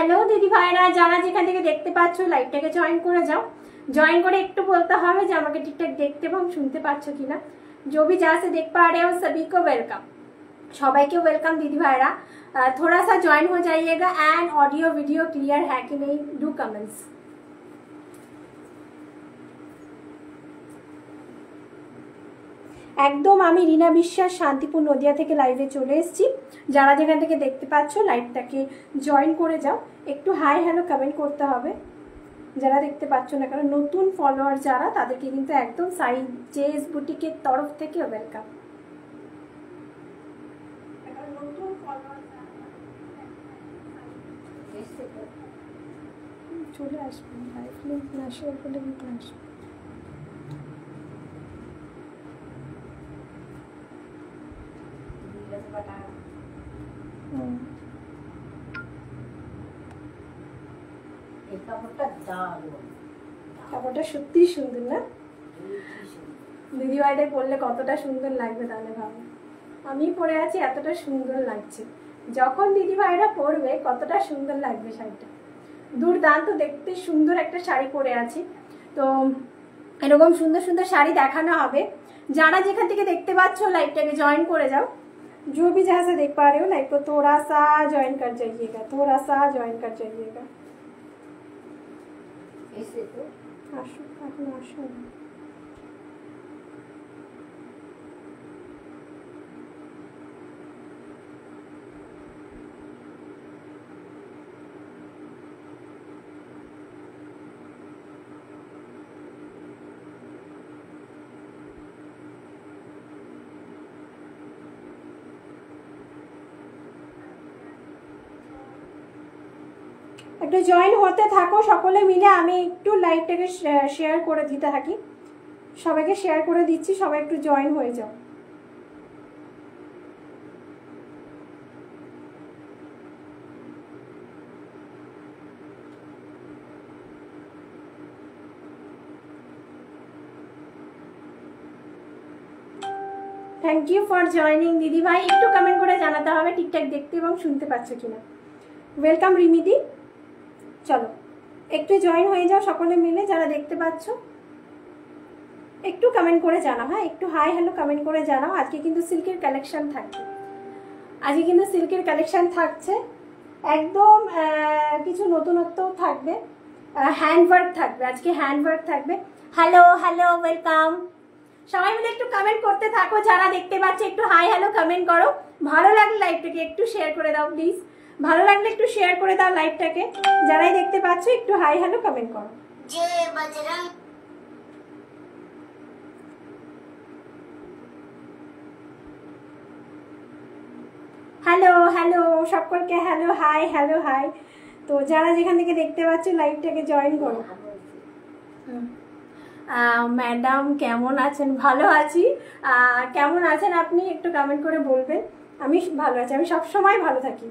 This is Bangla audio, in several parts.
হ্যালো দিদি ভাইরা, যারা যেখান থেকে দেখতে পাচ্ছ লাইভটাকে জয়েন করে যাও। জয়েন করে একটু বলতে হবে যে আমাকে ঠিকঠাক দেখতে এবং শুনতে পাচ্ছ কিনা। जो भी जहाँ से देख पा रहे हो सभी को वेलकम, সবাইকে ওয়েলকাম দিদি ভাইরা। थोड़ा सा ज्वाइन हो जाइएगा एंड ऑडियो वीडियो क्लियर है कि नहीं, डू कमेंट्स। একদম আমি রিনা বিশ্বাস শান্তিপুর নদিয়া থেকে লাইভে চলে এসেছি। যারা যেখান থেকে দেখতে পাচ্ছ লাইভটাকে জয়েন করে যাও, একটু হাই হ্যালো কমেন্ট করতে হবে। যারা দেখতে পাচ্ছ না, কারণ নতুন ফলোয়ার যারা তাদেরকে কিন্তু একদম সাই জেস বুটিকের তরফ থেকে ওয়েলকাম। নতুন ফলোয়ার চলে আসবেন, লাইভ লিঙ্ক না শেয়ার করলে কিন্তু আসবে। কাপড়টা সত্যি সুন্দর না দিদি ভাইটা পরলে কতটা সুন্দর লাগবে তাহলে ভাবো। আমি পরে আছি এতটা সুন্দর লাগছে, যখন দিদি ভাইরা পরবে কতটা সুন্দর লাগবে শাড়িটা। দুর্দান্ত দেখতে সুন্দর একটা শাড়ি পরে আছি। তো এরকম সুন্দর সুন্দর শাড়ি দেখানো হবে। যারা যেখান থেকে দেখতে পাচ্ছ লাইভটাকে জয়েন করে যাও। जो भी जहाँ से देख पा रहे हो लाइव को थोड़ा सा ज्वाइन कर जाइएगा, थोड़ा सा ज्वाइन कर जाइएगा। ऐसे तो आशु आपने आशु একটু জয়েন হতে থাকো সকলে মিলে। আমি একটু লাইভটাকে শেয়ার করে দিতে থাকি, সবাইকে শেয়ার করে দিচ্ছি, সবাই একটু জয়েন হয়ে যাও। থ্যাংক ইউ ফর জয়নিং দিদি ভাই। একটু কমেন্ট করে জানাতে হবে ঠিকঠাক দেখতে এবং শুনতে পাচ্ছ কিনা। ওয়েলকাম রিমিদি। চলো একটু জয়েন হয়ে যাও সকলে মিলে, যারা দেখতে পাচ্ছ একটু কমেন্ট করে জানাও। হ্যাঁ, একটু হাই হ্যালো কমেন্ট করে জানাও। আজকে কিন্তু সিল্কের কালেকশন থাকবে, আজকে কিন্তু সিল্কের কালেকশন থাকছে একদম। কিছু নতুনত্বও থাকবে, হ্যান্ডওয়ার্ক থাকবে, আজকে হ্যান্ডওয়ার্ক থাকবে। হ্যালো হ্যালো ওয়েলকাম, সবাই মিলে একটু কমেন্ট করতে থাকো। যারা দেখতে পাচ্ছ একটু হাই হ্যালো কমেন্ট করো। ভালো লাগলে লাইভটাকে একটু শেয়ার করে দাও প্লিজ, ভালো লাগলে একটু শেয়ার করে দাও লাইভটাকে। যারাই দেখতে পাচ্ছ একটু হাই হ্যালো কমেন্ট করো। জয় বজরং। হ্যালো হ্যালো সকলকে হ্যালো হাই, হ্যালো হাই। তো যারা যেখান থেকে দেখতে পাচ্ছ লাইভটাকে জয়েন করো। ম্যাডাম কেমন আছেন? ভালো আছি। কেমন আছেন আপনি একটু কমেন্ট করে বলবেন। আমি ভালো আছি, আমি সবসময় ভালো থাকি।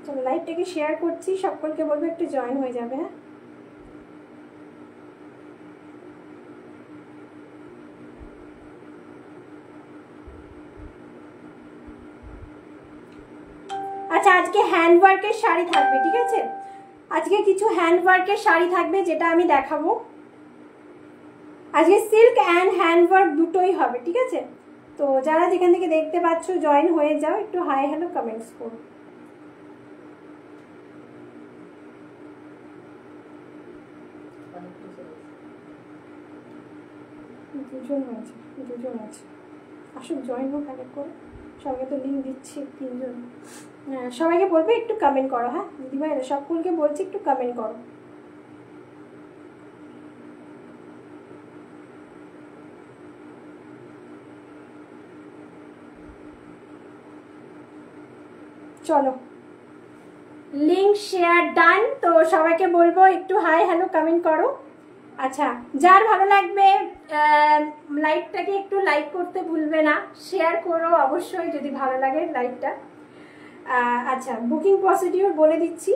চলো লাইভটাকে শেয়ার করছি, সকলকে বলবো একটু জয়েন হয়ে যাবে। হ্যাঁ, আচ্ছা আজকে হ্যান্ডওয়ার্কের শাড়ি থাকবে, ঠিক আছে? আজকে কিছু হ্যান্ডওয়ার্কের শাড়ি থাকবে যেটা আমি দেখাবো। আজকে সিল্ক অ্যান্ড হ্যান্ডওয়ার্ক দুটোই হবে, ঠিক আছে? তো যারা যেখান থেকে দেখতে পাচ্ছ জয়েন হয়ে যাও, একটু হাই হ্যালো কমেন্টস করো। দুজন আছে আসুক, জয়েন হোক এক করে। সবাইকে তো লিঙ্ক দিচ্ছি, 3 জন। সবাইকে বলবে একটু কমেন্ট করো। হ্যাঁ দিদিভাই, সকলকে বলছি একটু কমেন্ট করো। চলো লিঙ্ক শেয়ার ডান। তো সবাইকে বলবো একটু হাই হ্যালো কমেন্ট করো। আচ্ছা, যার ভালো লাগবে লাইভটাকে একটু লাইক করতে ভুলবে না, শেয়ার করো অবশ্যই যদি ভালো লাগে লাইভটা। আচ্ছা, বুকিং প্রসিডিউর বলে দিচ্ছি।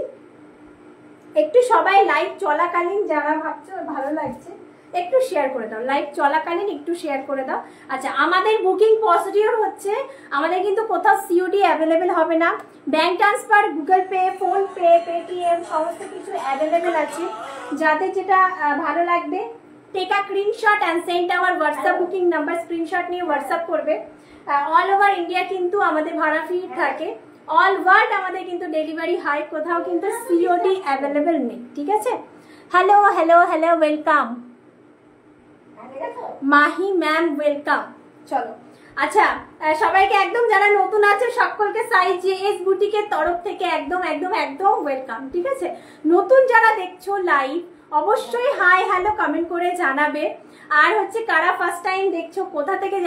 একটু সবাই লাইভ চলাকালীন যারা ভাবছো ভালো লাগছে একটু শেয়ার করে দাও, লাইভ চলাকালীন একটু শেয়ার করে দাও। আচ্ছা, আমাদের বুকিং প্রসিডিওর হচ্ছে, আমাদের কিন্তু কোথাও সিওডি অ্যাভেলেবেল হবে না, bank transfer, Google Pay, PhonePe, Paytm সমস্ত কিছু অ্যাভেলেবেল আছে। যাদের যেটা ভালো লাগবে take a screenshot and send our WhatsApp booking number, screenshot নিয়ে হোয়াটসঅ্যাপ করবে। অল ওভার ইন্ডিয়া কিন্তু আমাদের ভাড়া ফ্রি থাকে, অল ওয়ার্ল্ড আমাদের কিন্তু ডেলিভারি হয়, কোথাও কিন্তু সিওডি অ্যাভেলেবেল নেই, ঠিক আছে? Hello hello hello, welcome Mahi ma'am, welcome. চলো, আচ্ছা সবাইকে একদম যারা নতুন আছে সকলকে সাই জেএস বুটিকের তরফ থেকে একদম একদম একদম ওয়েলকাম, ঠিক আছে? নতুন যারা দেখছো লাইভ অবশ্যই হাই হ্যালো কমেন্ট করে জানাবে, আর হচ্ছে কারা ফার্স্ট টাইম দেখছো, কোথা থেকে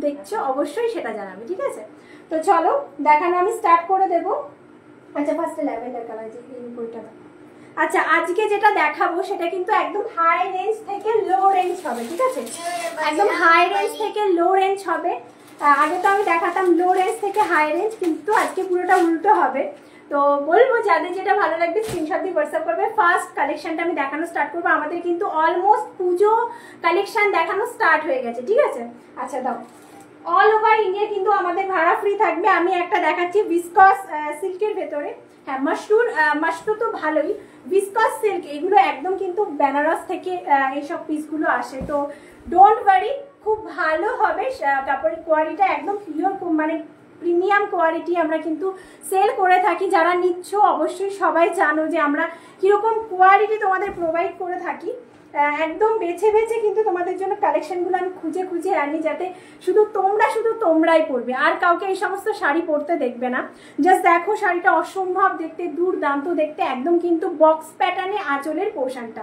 দেখছো অবশ্যই সেটা জানাবে, ঠিক আছে? তো চলো দেখানো আমি স্টার্ট করে দেবো। আচ্ছা, ফার্স্টে ল্যাভেন্ডার কালার যে এই বইটা। আচ্ছা, আজকে যেটা দেখাবো সেটা কিন্তু একদম হাই রেঞ্জ থেকে লো রেঞ্জ হবে, ঠিক আছে? একদম হাই রেঞ্জ থেকে লো রেঞ্জ হবে। আগে তো আমি দেখাতাম লো রেঞ্জ থেকে হাই রেঞ্জ, কিন্তু আজকে পুরোটা উল্টো হবে। তো বলবো যাদের যেটা ভালো লাগবে স্ক্রিনশট দিয়ে হোয়াটসঅ্যাপ করবে। ফার্স্ট কালেকশনটা আমি দেখানো স্টার্ট করবো। আমাদের কিন্তু অলমোস্ট পুজো কালেকশন দেখানো স্টার্ট হয়ে গেছে, ঠিক আছে? আচ্ছা দাও, অল ওভার ইন্ডিয়া কিন্তু আমাদের ভাড়া ফ্রি থাকবে। আমি একটা দেখাচ্ছি ভিসকস সিল্কের ভেতরে, হ্যাঁ মাশরুর তো ভালোই, ভিসকস সিল্ক এগুলো একদম কিন্তু বেনারস থেকে এইসব পিসগুলো আসে, তো ডোন্ট ওয়ারি, খুব ভালো হবে কাপড়ের কোয়ালিটিটা, একদম পিওর মানে প্রিমিয়াম কোয়ালিটি আমরা কিন্তু সেল করে থাকি। যারা নিচ্ছ অবশ্যই সবাই জানো যে আমরা কিরকম কোয়ালিটি তোমাদের প্রোভাইড করে থাকি। একদম বেছে বেছে কিন্তু তোমাদের জন্য কালেকশনগুলো আমি খুঁজে খুঁজে আনি, যাতে শুধু তোমরাই পরবে, আর কাউকে এই সমস্ত শাড়ি পরতে দেখবে না। জাস্ট দেখো শাড়িটা অসম্ভব দেখতে, দুর্দান্ত দেখতে, একদম কিন্তু বক্স প্যাটার্নে আঁচলের পোর্শনটা।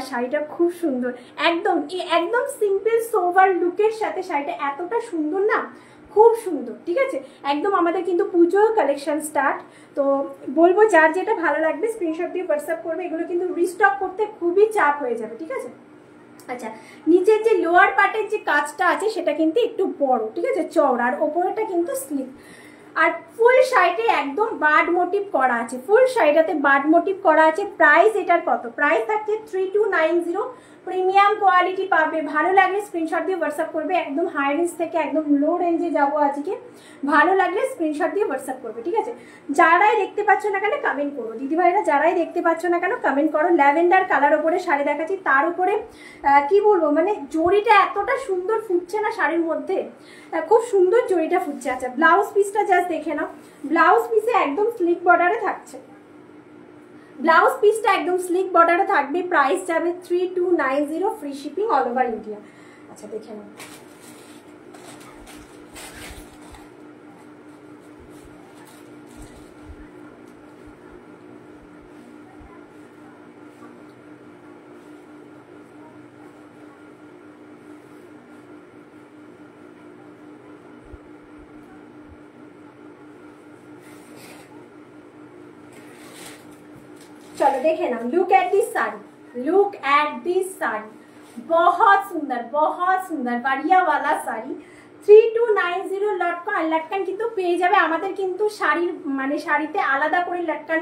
শাড়িটা খুব সুন্দর, একদম একদম সিম্পল সোভার লুকের সাথে শাড়িটা এতটা সুন্দর না, খুব সুন্দর, ঠিক আছে? একদম আমাদের কিন্তু পুজো কালেকশন স্টার্ট। তো বলবো যার যেটা ভালো লাগবে স্ক্রিনশট দিয়ে হোয়াটসঅ্যাপ করবে। এগুলো কিন্তু রিস্টক করতে খুবই চাপ হয়ে যাবে, ঠিক আছে? আচ্ছা, নিচের যে লোয়ার পার্টের যে কাজটা আছে সেটা কিন্তু একটু বড়, ঠিক আছে, চওড়া, আর ওপরেটা কিন্তু স্লিপ। আর ফুল শাড়িতে একদম বার্ড মোটিভ করা আছে, ফুল শাড়িটাতে বার্ড মোটিভ করা আছে। প্রাইস এটার কত? প্রাইস থাকছে 3290, প্রিমিয়াম কোয়ালিটি পাবে। ভালো লাগলে স্ক্রিনশট দিয়ে হোয়াটসঅ্যাপ করবে। একদম হাই রেঞ্জ থেকে একদম লো রেঞ্জে যাবো আজকে, ভালো লাগলে স্ক্রিনশট দিয়ে হোয়াটসঅ্যাপ করবে, ঠিক আছে? যারাই দেখতে পাচ্ছ না কেন কমেন্ট করো, দিদিভাইরা যারাই দেখতে পাচ্ছ না কেন কমেন্ট করো। ল্যাভেন্ডার কালার ওপরে শাড়ি দেখাচ্ছি, তার উপরে কি বলবো, মানে জড়িটা এতটা সুন্দর ফুটছে না শাড়ির মধ্যে, খুব সুন্দর জড়িটা ফুটছে। আচ্ছা, ব্লাউজ পিসটা জাস্ট দেখে নাও, ব্লাউজ পিসে একদম স্লিক বর্ডারে থাকছে, ব্লাউজ পিসটা একদম স্লিক বর্ডারে থাকবে। প্রাইস যাবে 3290, free shipping all over India. আচ্ছা দেখে নাও, चलो देखे ना, look at this sari, look at this sari, बहुत सुंदर बढ़िया वाला साड़ी। 3290 लटकन, আর লটকন কিন্তু পেয়ে যাবে। আমাদের কিন্তু শাড়ির মানে শাড়িতে আলাদা করে লটকন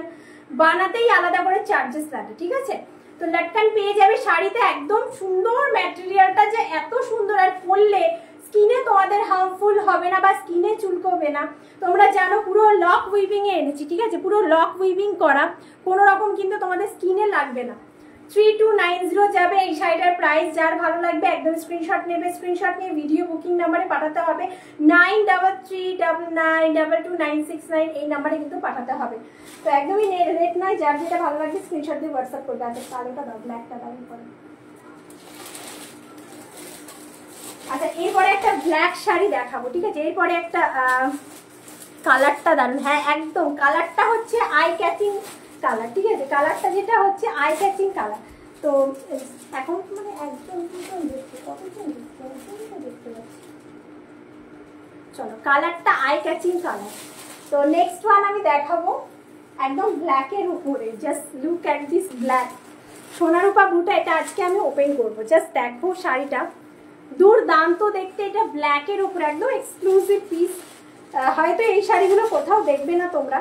বানাতেই আলাদা করে চার্জেস লাগে, ঠিক আছে? তো লটকন পেয়ে যাবে শাড়িতে, একদম সুন্দর ম্যাটেরিয়ালটা যে এত সুন্দর, আর পরলে স্কিনে তোমাদের হার্মফুল হবে না বা স্কিনে চুলকবে না। তোমরা জানো পুরো লক উইভিং এ এনেছি, ঠিক আছে? পুরো লক উইভিং করা, কোনো রকম কিন্তু তোমাদের স্কিনে লাগবে না। 3290 যাবে এই শাড়িটার প্রাইস। যার ভালো লাগবে একদম স্ক্রিনশট নেবে, স্ক্রিনশট নিয়ে ভিডিও বুকিং নাম্বারে পাঠাতে হবে 9339229669, এই নাম্বারে কিন্তু পাঠাতে হবে। তো একদমই রেট নয়, যার যেটা ভালো লাগবে স্ক্রিনশট দিয়ে হোয়াটসঅ্যাপ করবে। আচ্ছা, কালোটা দাও, ব্ল্যাকটা দাও পরে। আচ্ছা, এরপরে একটা ব্ল্যাক শাড়ি দেখাবো, ঠিক আছে? এরপরে একটা কালারটা দারুন, হ্যাঁ একদম কালারটা হচ্ছে আই ক্যাচিং কালার, ঠিক আছে? কালারটা যেটা হচ্ছে আই ক্যাচিং কালার। তো এখন মানে একদম দেখতে পাচ্ছি, চলো কালারটা আই ক্যাচিং কালার। তো নেক্সট ওয়ান আমি দেখাবো একদম ব্ল্যাকের উপরে, just look at this black, সোনারূপা ব্লুটা। এটা আজকে আমি ওপেন করবো, জাস্ট দেখো শাড়িটা দুর্দান্ত দেখতে। এটা ব্ল্যাকের উপরে একদম এক্সক্লুসিভ পিস, হয়তো এই শাড়িগুলো কোথাও দেখবে না তোমরা।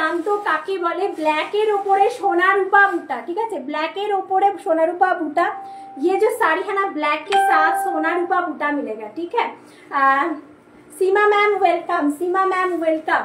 জানতো কাকে বলে, ব্ল্যাকের ওপরে সোনা रूपा बूटा, ठीक है, ब्लैकेर ओपरे सोना रूपा बूटा। ये जो साड़ी है ना ब्लैक के साथ सोना रूपा बूटा मिलेगा, ठीक है। Seema ma'am welcome, Seema ma'am welcome.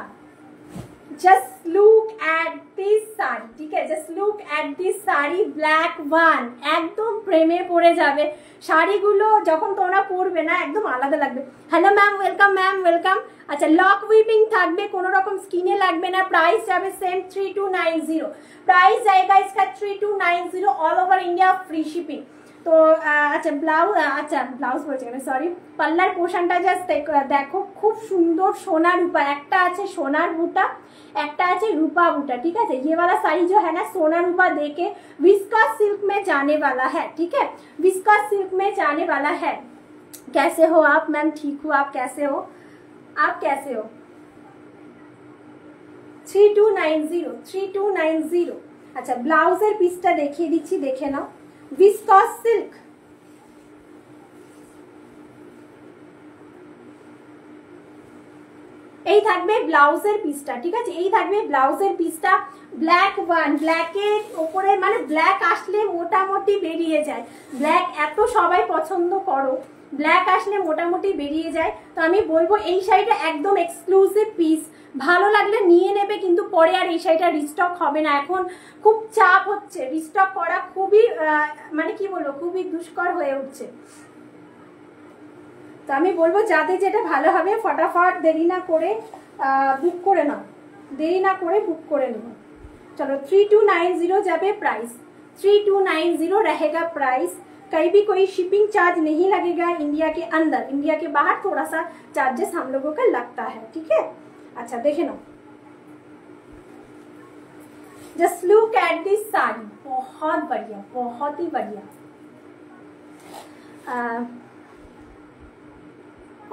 Just look at this sari, ठीक है, just look at this sari black one, एकदम प्रेमे पड़े जाबे শাড়িগুলো যখন তোমরা পরবে না একদম আলাদা লাগবে। Hello ma'am welcome, ma'am welcome. আচ্ছা লক উইপিং থাকবে, কোনো রকম স্কিনে লাগবে না, প্রাইস যাবে সেম 3290, প্রাইস जाएगा इसका 3290 all over India, free shipping. তো আচ্ছা ব্লাউজ বলছি কেন, সরি, পাল্লার পোর্শনটা জাস্ট দেখো, খুব সুন্দর সোনা রূপা, একটা আছে সোনার বুটা, একটা আছে रूपा बूटा, ठीक है। ये वाला साड़ी जो है ना सोना रूपा देके विस्कॉस सिल्क में जाने वाला है, ठीक है, विस्कॉस सिल्क में जाने वाला है। कैसे हो आप मैम? ठीक हूँ, आप कैसे हो? आप कैसे हो? 3290। अच्छा ब्लाउजर पिसटा देखिए दीची, देखे ना, विस्कॉस सिल्क। এই থাকবে ব্লাউজের পিসটা, ঠিক আছে, এই থাকবে ব্লাউজের পিসটা ব্ল্যাক ওয়ান, ব্ল্যাকের ওপরে মানে ব্ল্যাক আসলে মোটামুটি বেরিয়ে যায়, ব্ল্যাক এত সবাই পছন্দ করো, ব্ল্যাক আসলে মোটামুটি বেরিয়ে যায়। তো আমি বলবো এই শাড়িটা একদম এক্সক্লুসিভ পিস, ভালো লাগলে নিয়ে নেবে, কিন্তু পরে আর এই শাড়িটা রিস্টক হবে না, এখন খুব চাপ হচ্ছে, রিস্টক করা খুবই মানে কি বলবো খুবই দুষ্কর হয়ে উঠছে। তো আমি বলবো যাদের যেটা ভালো হবে ফটাফট দেরি না করে বুক করে নাও, দেরি না করে বুক করে নেব। चलो 3290 जाबे प्राइस, 3290 रहेगा प्राइस। कहीं भी कोई शिपिंग चार्ज नहीं लगेगा इंडिया के अंदर, इंडिया के बाहर थोड़ा सा चार्जेस हम लोगों का लगता है, ठीक है। अच्छा देखे ना, just look at this sari, बहुत बढ़िया, बहुत ही बढ़िया।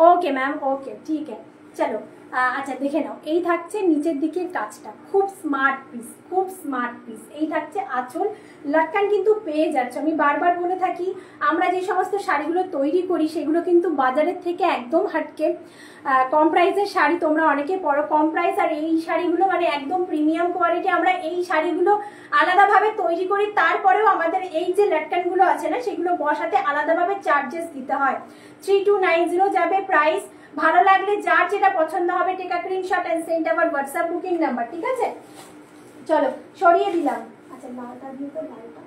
ओके मैम, ओके ठीक है, चलो। আচ্ছা দেখে নাও, এই থাকছে নিচের দিকের কাজটা, খুব স্মার্ট পিস, খুব স্মার্ট পিস। এই থাকছে আঁচল, লটকান কিন্তু পেয়ে যাচ্ছে। আমি বারবার বলে থাকি আমরা যে সমস্ত শাড়িগুলো তৈরি করি সেগুলো কিন্তু বাজারের থেকে একদম হাটকে, কম প্রাইসের শাড়ি তোমরা অনেকে পরো, কম প্রাইস, আর এই শাড়িগুলো মানে একদম প্রিমিয়াম কোয়ালিটি। আমরা এই শাড়িগুলো আলাদাভাবে তৈরি করি, তারপরেও আমাদের এই যে লটকানগুলো আছে না সেগুলো বসাতে আলাদাভাবে চার্জেস দিতে হয়। 3290 যাবে প্রাইস। ভালো লাগলে যার যেটা পছন্দ হবে take a screenshot and send our WhatsApp booking number, ঠিক আছে। চলো সরিয়ে দিলাম। আচ্ছা লালটা দিয়ে তো, লালটা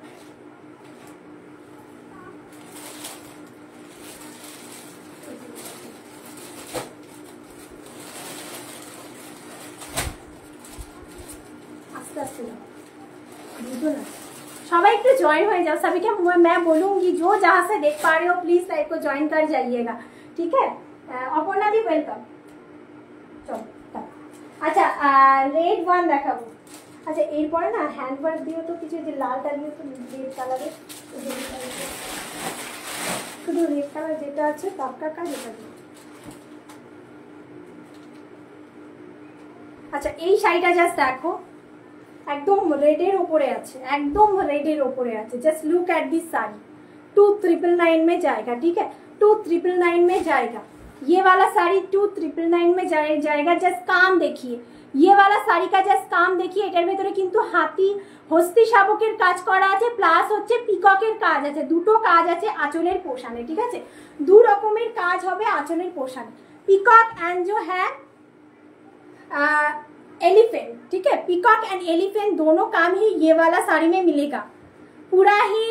আস্তে আস্তে বুঝো না, সবাই একটু জয়েন হয়ে যাও। सभी के मैं बोलूंगी जो जहाँ से देख पा रहे हो प्लीज लाइव को ज्वाइन कर जाइएगा, ठीक है। অপর্ণা দি ওয়েলকাম। চল আচ্ছা রেড ওয়ান দেখাবো। আচ্ছা এরপরে না হ্যান্ড ওয়ার্ক দিও তো কিছু, যে লালটা দিও তো, রেড কালারের, শুধু রেড কালার যেটা আছে পাক্কা কাজ এটা দিও। আচ্ছা এই শাড়িটা জাস্ট দেখো, একদম রেডের ওপরে আছে, একদম রেডের ওপরে আছে। Just look at this sari, 2999 में जाएगा, ठीक है, 2999 में जाएगा। ये वाला साड़ी 2999 में जाएगा। जस्ट काम देखिए, ये वाला শাড়ি का জাস্ট কাম देखिए, এটার ভিতরে কিন্তু হাতি হস্তি শাবকের কাজ করা আছে, প্লাস হচ্ছে পিককের কাজ আছে, দুটো কাজ আছে আঁচলের পোশানে, ঠিক আছে, দু রকমের কাজ হবে আঁচলের পোশানে। পিকক एंड जो है एलिफेंट, ठीक है, पिकॉक एंड एलिफेंट दोनों काम ही ये वाला साड़ी में मिलेगा। पूरा ही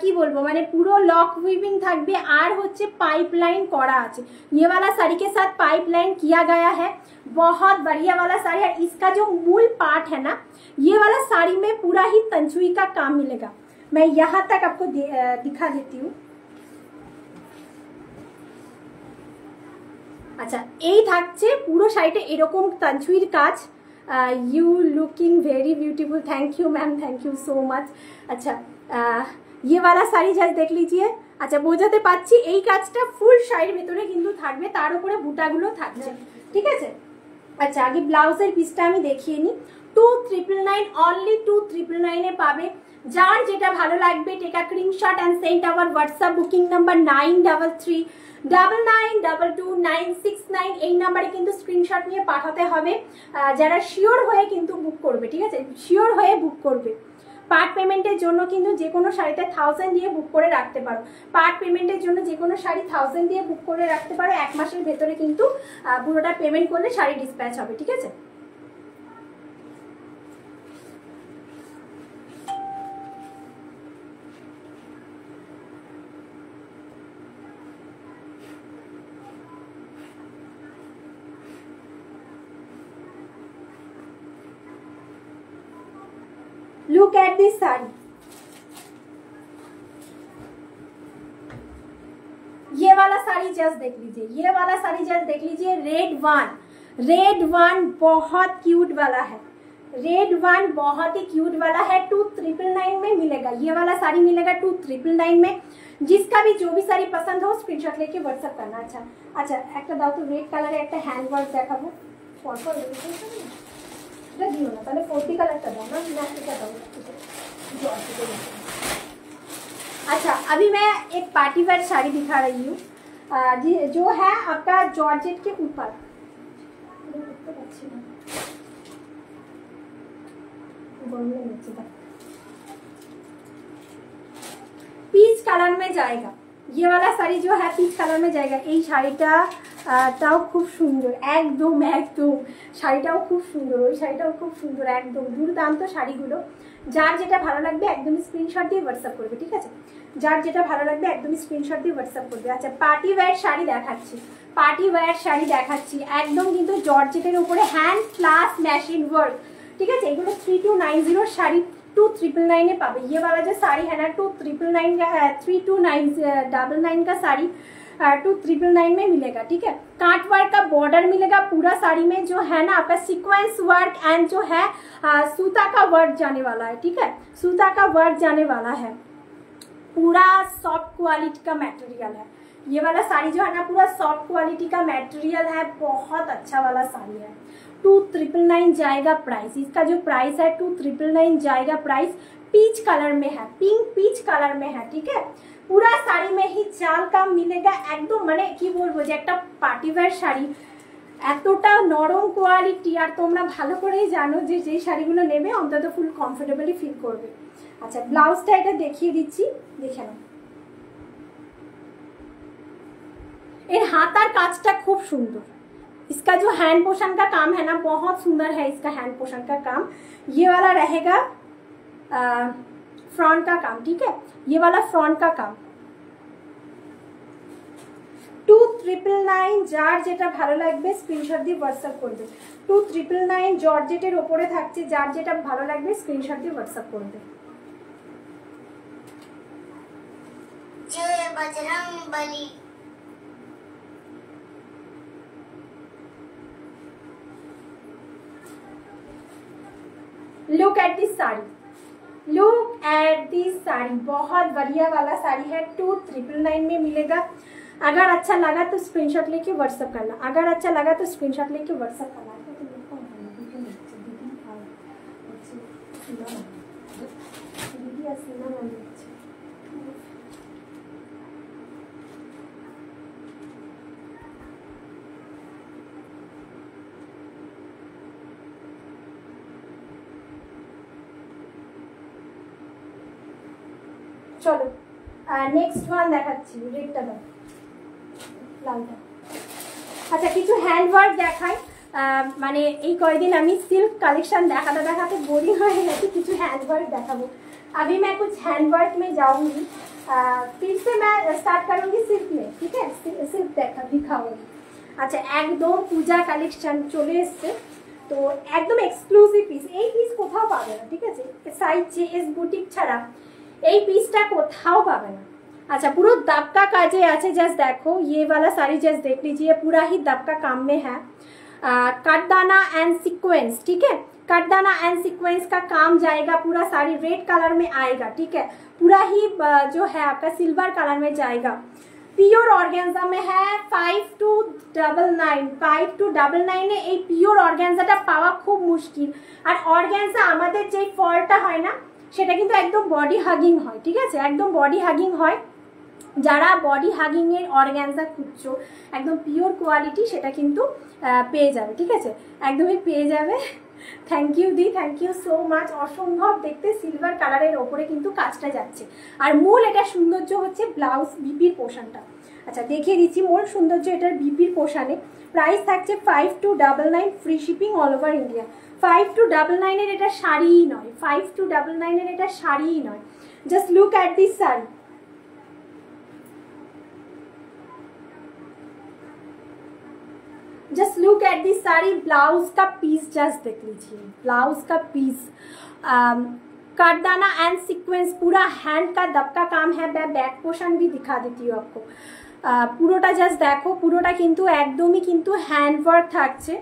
কি বলবো মানে পুরো লক উইভিং থাকবে, আর হচ্ছে पाइपलाइन করা আছে। ये वाला साड़ी के साथ पाइपलाइन किया गया है, बहुत बढ़िया वाला साड़ी। और इसका जो मूल पार्ट है ना, ये वाला साड़ी में पूरा ही तंचुई का काम मिलेगा। मैं यहाँ तक आपको दिखा देती हूँ। আচ্ছা এই থাকছে পুরো শাড়িটা এরকম তানচুইর কাজ। You looking very beautiful, thank you ma'am, thank you so much. अच्छा ये वाला শাড়ি জাস্ট দেখ লিজিয়ে। আচ্ছা বোঝাতে পাচ্ছি এই কাজটা ফুল শাড়ির ভিতরে কিন্তু থাকবে, তার উপরে বুটাগুলো থাকছে, ঠিক আছে। আচ্ছা আগে ব্লাউজের পিসটা আমি দেখিয়ে নিই। 2999 অনলি 2999 পাবে। যার যেটা ভালো লাগবে take a screenshot and send our WhatsApp booking number 933969 এই নাম্বারে কিন্তু স্ক্রিনশট নিয়ে পাঠাতে হবে। যারা শিওর হয়ে কিন্তু বুক করবে, ঠিক আছে, শিওর হয়ে বুক করবে। পার্ট পেমেন্টের জন্য কিন্তু যে কোনো শাড়িতে 1000 দিয়ে বুক করে রাখতে পারো। পার্ট পেমেন্টের জন্য যে কোনো শাড়ি 1000 দিয়ে বুক করে রাখতে পারো। 1 মাসের ভেতরে কিন্তু পুরোটা পেমেন্ট করলে শাড়ি ডিসপ্যাচ হবে, ঠিক আছে। लुक एट दिस साड़ी, ये वाला साड़ी जस्ट देख लीजिए, ये वाला साड़ी जस्ट देख लीजिए। रेड वन बहुत क्यूट वाला है, रेड वन बहुत ही क्यूट वाला है। 2999 में मिलेगा ये वाला साड़ी, मिलेगा 2999 में। जिसका भी जो भी साड़ी पसंद हो स्क्रीनशॉट लेके व्हाट्सएप करना। अच्छा एक दाओ तो रेड कलर एक हैंड वर्क देखाबो, परपर दिओ ना ताहले 40 कलर दाओ ना, এটা দাও। अच्छा अभी मैं एक पार्टी वेयर साड़ी दिखा रही हूँ जो है आपका जॉर्जेट के ऊपर, पीच कलर में जाएगा ये वाला साड़ी जो है, पीच कलर में जाएगा। এই শাড়িটা তাও খুব সুন্দর, একদম শাড়িটাও খুব সুন্দর, ওই শাড়িটাও খুব সুন্দর, একদম দুর্দান্ত শাড়িগুলো। যার যেটা ভালো লাগবে একদম স্ক্রিনশট দিয়ে হোয়াটসঅ্যাপ করবে, ঠিক আছে। যার যেটা ভালো লাগবে একদম স্ক্রিনশট দিয়ে হোয়াটসঅ্যাপ করবে। আচ্ছা পার্টি ওয়্যার শাড়ি দেখাচ্ছি, পার্টি ওয়্যার শাড়ি দেখাচ্ছি একদম কিন্তু জর্জেটের উপরে হ্যান্ড প্লাস মেশিন ওয়ার্ক, ঠিক আছে। এগুলো 3290 শাড়ি 2999 पावे। ये वाला जो साड़ी है ना 3299 का साड़ी 2999 में मिलेगा, ठीक है। कांट वर्क का बॉर्डर मिलेगा पूरा साड़ी में, जो है ना आपका सीक्वेंस वर्क एंड जो है सूता का वर्क जाने वाला है, ठीक है। सूता का वर्क जाने वाला है, पूरा सॉफ्ट क्वालिटी का मटेरियल है। ये वाला साड़ी जो है ना पूरा सॉफ्ट क्वालिटी का मटेरियल है, बहुत अच्छा वाला साड़ी है। 2999 जाएगा प्राइस, इसका जो प्राइस है 2999 जाएगा प्राइस। पीच कलर में है, पिंक पीच कलर में है, ठीक है। पूरा साड़ी में ही चाल काम मिलेगा एकदम, माने कि बोलबो जे একটা পার্টি ওয়্যার শাড়ি এতটা নরম কোয়ালিটি, আর তোমরা ভালো করেই জানো যে যেই শাড়িগুলো নেবে অন্তত ফুল কমফোর্টেবলি ফিল করবে। আচ্ছা ব্লাউজটা এটা দেখিয়ে দিচ্ছি, দেখে নাও। এর হাতার কাজটা খুব সুন্দর, इसका जो हैंड पोर्शन का काम है ना बहुत सुंदर है, इसका हैंड पोर्शन का काम। ये वाला रहेगा फ्रंट का काम, ठीक है, ये वाला फ्रंट का काम। 2999 যার যেটা ভালো লাগবে স্ক্রিনশট দিয়ে হোয়াটসঅ্যাপ করবে। 2999 জর্জেটের উপরে থাকছে, যার যেটা ভালো লাগবে স্ক্রিনশট দিয়ে হোয়াটসঅ্যাপ করবে। জয় Bajrangbali. Look at this sari, look at this sari बहुत बढ़िया वाला साड़ी है, 2999 में मिलेगा। अगर अच्छा लगा तो स्क्रीनशॉट लेके व्हाट्सएप करना, अगर अच्छा लगा तो स्क्रीनशॉट लेके व्हाट्सएप करना। চলো নেক্সট ওয়ান দেখাচ্ছি, রেডটা দাও, লালটা। আচ্ছা কিছু হ্যান্ডওয়ার্ক দেখাই, মানে এই কয়েকদিন আমি সিল্ক কালেকশন দেখাতে দেখাতে बोरिंग হয়ে গেছি, কিছু হ্যান্ডওয়ার্ক দেখাবো। अभी मैं कुछ हैंडवर्क में जाऊंगी, फिर से मैं स्टार्ट करूंगी सिल्क में, ठीक है, सिल्क दिखाऊंगी। अच्छा একদম পূজা কালেকশন চলে এসছে, তো একদম এক্সক্লুসিভ পিস, এই পিস কোথাও পাবে না, ঠিক আছে। সাইজ জেএস বুটিক ছাড়া এই পিসটা কোথাও পাবে না। अच्छा पूरा दबका काजे আছে, जस्ट देखो ये वाला साड़ी जस्ट देख लीजिए, पूरा ही दबका काम में है, कटदाना एंड सीक्वेंस, ठीक है, कटदाना एंड सीक्वेंस का काम जाएगा। पूरा साड़ी रेड कलर में आएगा, ठीक है, पूरा ही जो है आपका सिल्वर कलर में जाएगा। পিওর অর্গ্যানজা में है 5299 এই পিওর অর্গ্যানজাটা পাওয়া খুব মুশকিল। আর অর্গ্যানজা আমাদের যে ফলটা হয় না সেটা কিন্তু একদম বডি হাগিং হয়, ঠিক আছে, একদম বডি হাগিং হয়। যারা বডি হাগিং এর অর্গ্যানজা খুঁজছো একদম পিওর কোয়ালিটি সেটা কিন্তু পেয়ে যাবে, ঠিক আছে, একদমই পেয়ে যাবে। থ্যাংক ইউ দি, থ্যাংক ইউ সো মাচ। অসম্ভব দেখতে সিলভার কালারের ওপরে কিন্তু কাজটা যাচ্ছে। আর মূল এটা সৌন্দর্য হচ্ছে ব্লাউজ বিপির পোর্শনটা। আচ্ছা দেখিয়ে দিচ্ছি মূল সৌন্দর্য এটার বিপির পোর্শনে। প্রাইস থাকছে 5299, free shipping all over India. 5299 এর এটা শাড়িই নয়, 5299 এর এটা শাড়িই নয়। Just look at this sari. Just look at this sari. Blouse का पीस जस्ट देख लीजिए, ब्लाउज का पीस करदाना एंड सीक्वेंस पूरा हैंड का दबका काम है। मैं बैक पोर्शन भी दिखा देती हूँ आपको। পুরোটা জাস্ট দেখো, পুরোটা কিন্তু একদমই কিন্তু হ্যান্ড ওয়ার্ক থাকছে।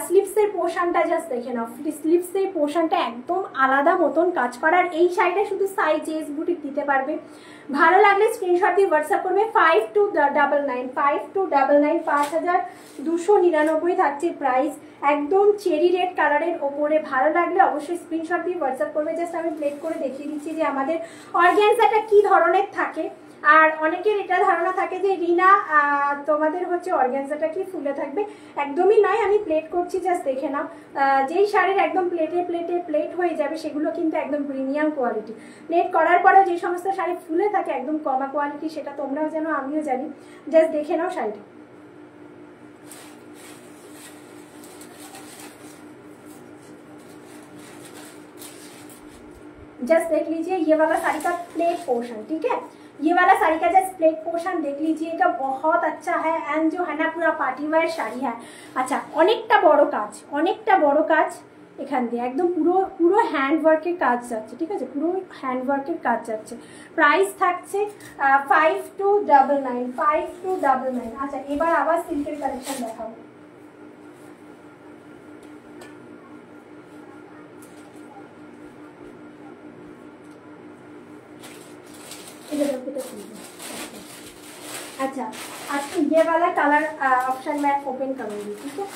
স্লিভসের পোর্শনটা জাস্ট দেখে নাও, স্লিভসের পোর্শনটা একদম আলাদা মতন কাজ করার। এই শাড়িটা শুধু সাইজ এস বুটিক দিতে পারবে। ভালো লাগলে স্ক্রিনশট দিয়ে হোয়াটসঅ্যাপ করবে। 5299 5299 থাকছে প্রাইস, একদম চেরি রেড কালারের ওপরে। ভালো লাগলে অবশ্যই স্ক্রিনশট দিয়ে হোয়াটসঅ্যাপ করবে। জাস্ট আমি প্লেট করে দেখিয়ে দিচ্ছি যে আমাদের অর্গ্যানজাটা কি ধরনের থাকে। আর অনেকের এটা ধারণা থাকে যে রিনা তোমাদের হচ্ছে অর্গ্যানজাটা কি ফুলে থাকবে, একদমই নয়। আমি প্লেট করছি, জাস্ট দেখে নাও। যেই শাড়ির একদম প্লেট হয়ে যাবে সেগুলো কিন্তু একদম প্রিমিয়াম কোয়ালিটি। প্লেট করার পরে যে সমস্ত শাড়ি ফুলে থাকে একদম কমা কোয়ালিটি, সেটা তোমরাও জানো আমিও জানি। জাস্ট দেখে নাও শাড়িটা। जस्ट देख लीजिए ये वाला साड़ी का प्लेट पोर्शन, ठीक है, ये वाला साड़ी का जस्ट प्लेट पोर्शन देख लीजिएगा, बहुत अच्छा है। एंड जो है ना पूरा पार्टी वेयर শাড়ি है। আচ্ছা অনেকটা বড় কাজ এখান দিয়ে একদম পুরো হ্যান্ড ওয়ার্কের কাজ যাচ্ছে, ঠিক আছে, পুরো হ্যান্ড ওয়ার্কের কাজ যাচ্ছে। প্রাইস থাকছে 5299। আচ্ছা এবার আবার সিল্কের কালেকশন দেখাবো। अच्छा आपको ये वाला कलर ऑप्शन मैं ओपन करूंगी, ठीक है।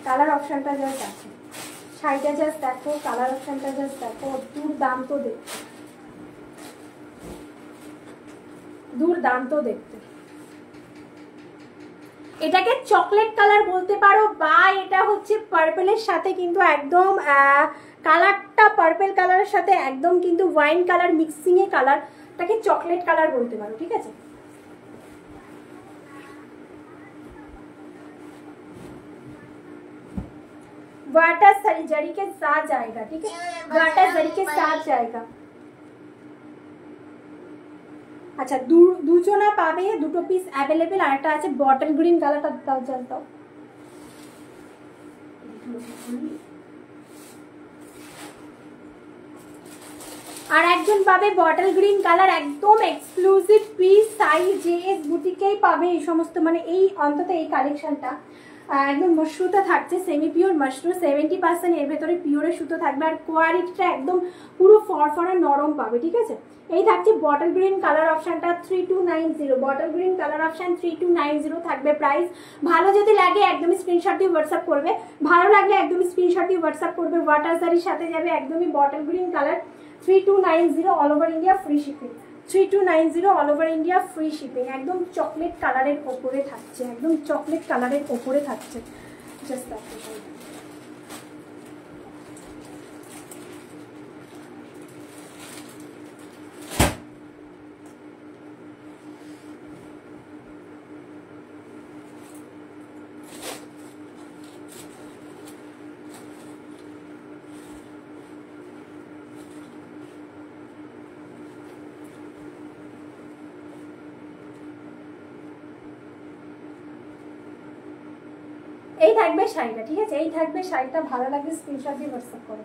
कलर ऑप्शन का जस्ट আছে শাড়িটা জাস্ট দেখো, কালার অপশনটা জাস্ট দেখো, দুর্দান্ত দেখতে। এটাকে চকলেট কালার বলতে পারো বা এটা হচ্ছে পার্পলের সাথে কিন্তু একদম কালারটা পার্পল কালারের সাথে একদম কিন্তু ওয়াইন কালার মিক্সিং এ কালারটাকে চকলেট কালার বলতে পারো, ঠিক আছে। वाटर जरी के साथ जाएगा, ठीक है, वाटर जरी के साथ जाएगा। আচ্ছা দুজনা পাবে, দুটো পিস অ্যাভেলেবেল। আর একটা আছে বটল গ্রিন কালারটা দাও জাস্ট দাও। আর একজন পাবে বটল গ্রিন কালার, একদম এক্সক্লুসিভ পিস, সাইজ জেএস বুটিকেই পাবে এই সমস্ত, মানে এই অন্তত এই কালেকশনটা একদম মশরুতে থাকছে, সেমি পিওর মশরু, 70% এর ভেতরে পিওরের সুতো থাকবে। আর কোয়ালিটিটা একদম পুরো ফরফরা নরম পাবে, ঠিক আছে। এই থাকছে বটল গ্রিন কালার অপশনটা 3290, বটল গ্রিন কালার অপশন 3290 থাকবে প্রাইস। ভালো যদি লাগে একদমই স্ক্রিনশট দিয়ে হোয়াটসঅ্যাপ করবে, ভালো লাগলে একদমই স্ক্রিনশট দিয়ে হোয়াটসঅ্যাপ করবে। ওয়াটার জারির সাথে যাবে একদমই bottle green colour 3290 all over India free shipping. 3290 all over India free shipping. একদম চকলেট কালারের ওপরে থাকছে, একদম চকলেট কালারের ওপরে থাকছে। জাস্ট এই থাকবে শাড়িটা, ঠিক আছে, এই থাকবে শাড়িটা। ভালো লাগবে স্ক্রিনশট দিয়ে হোয়াটসঅ্যাপ করো।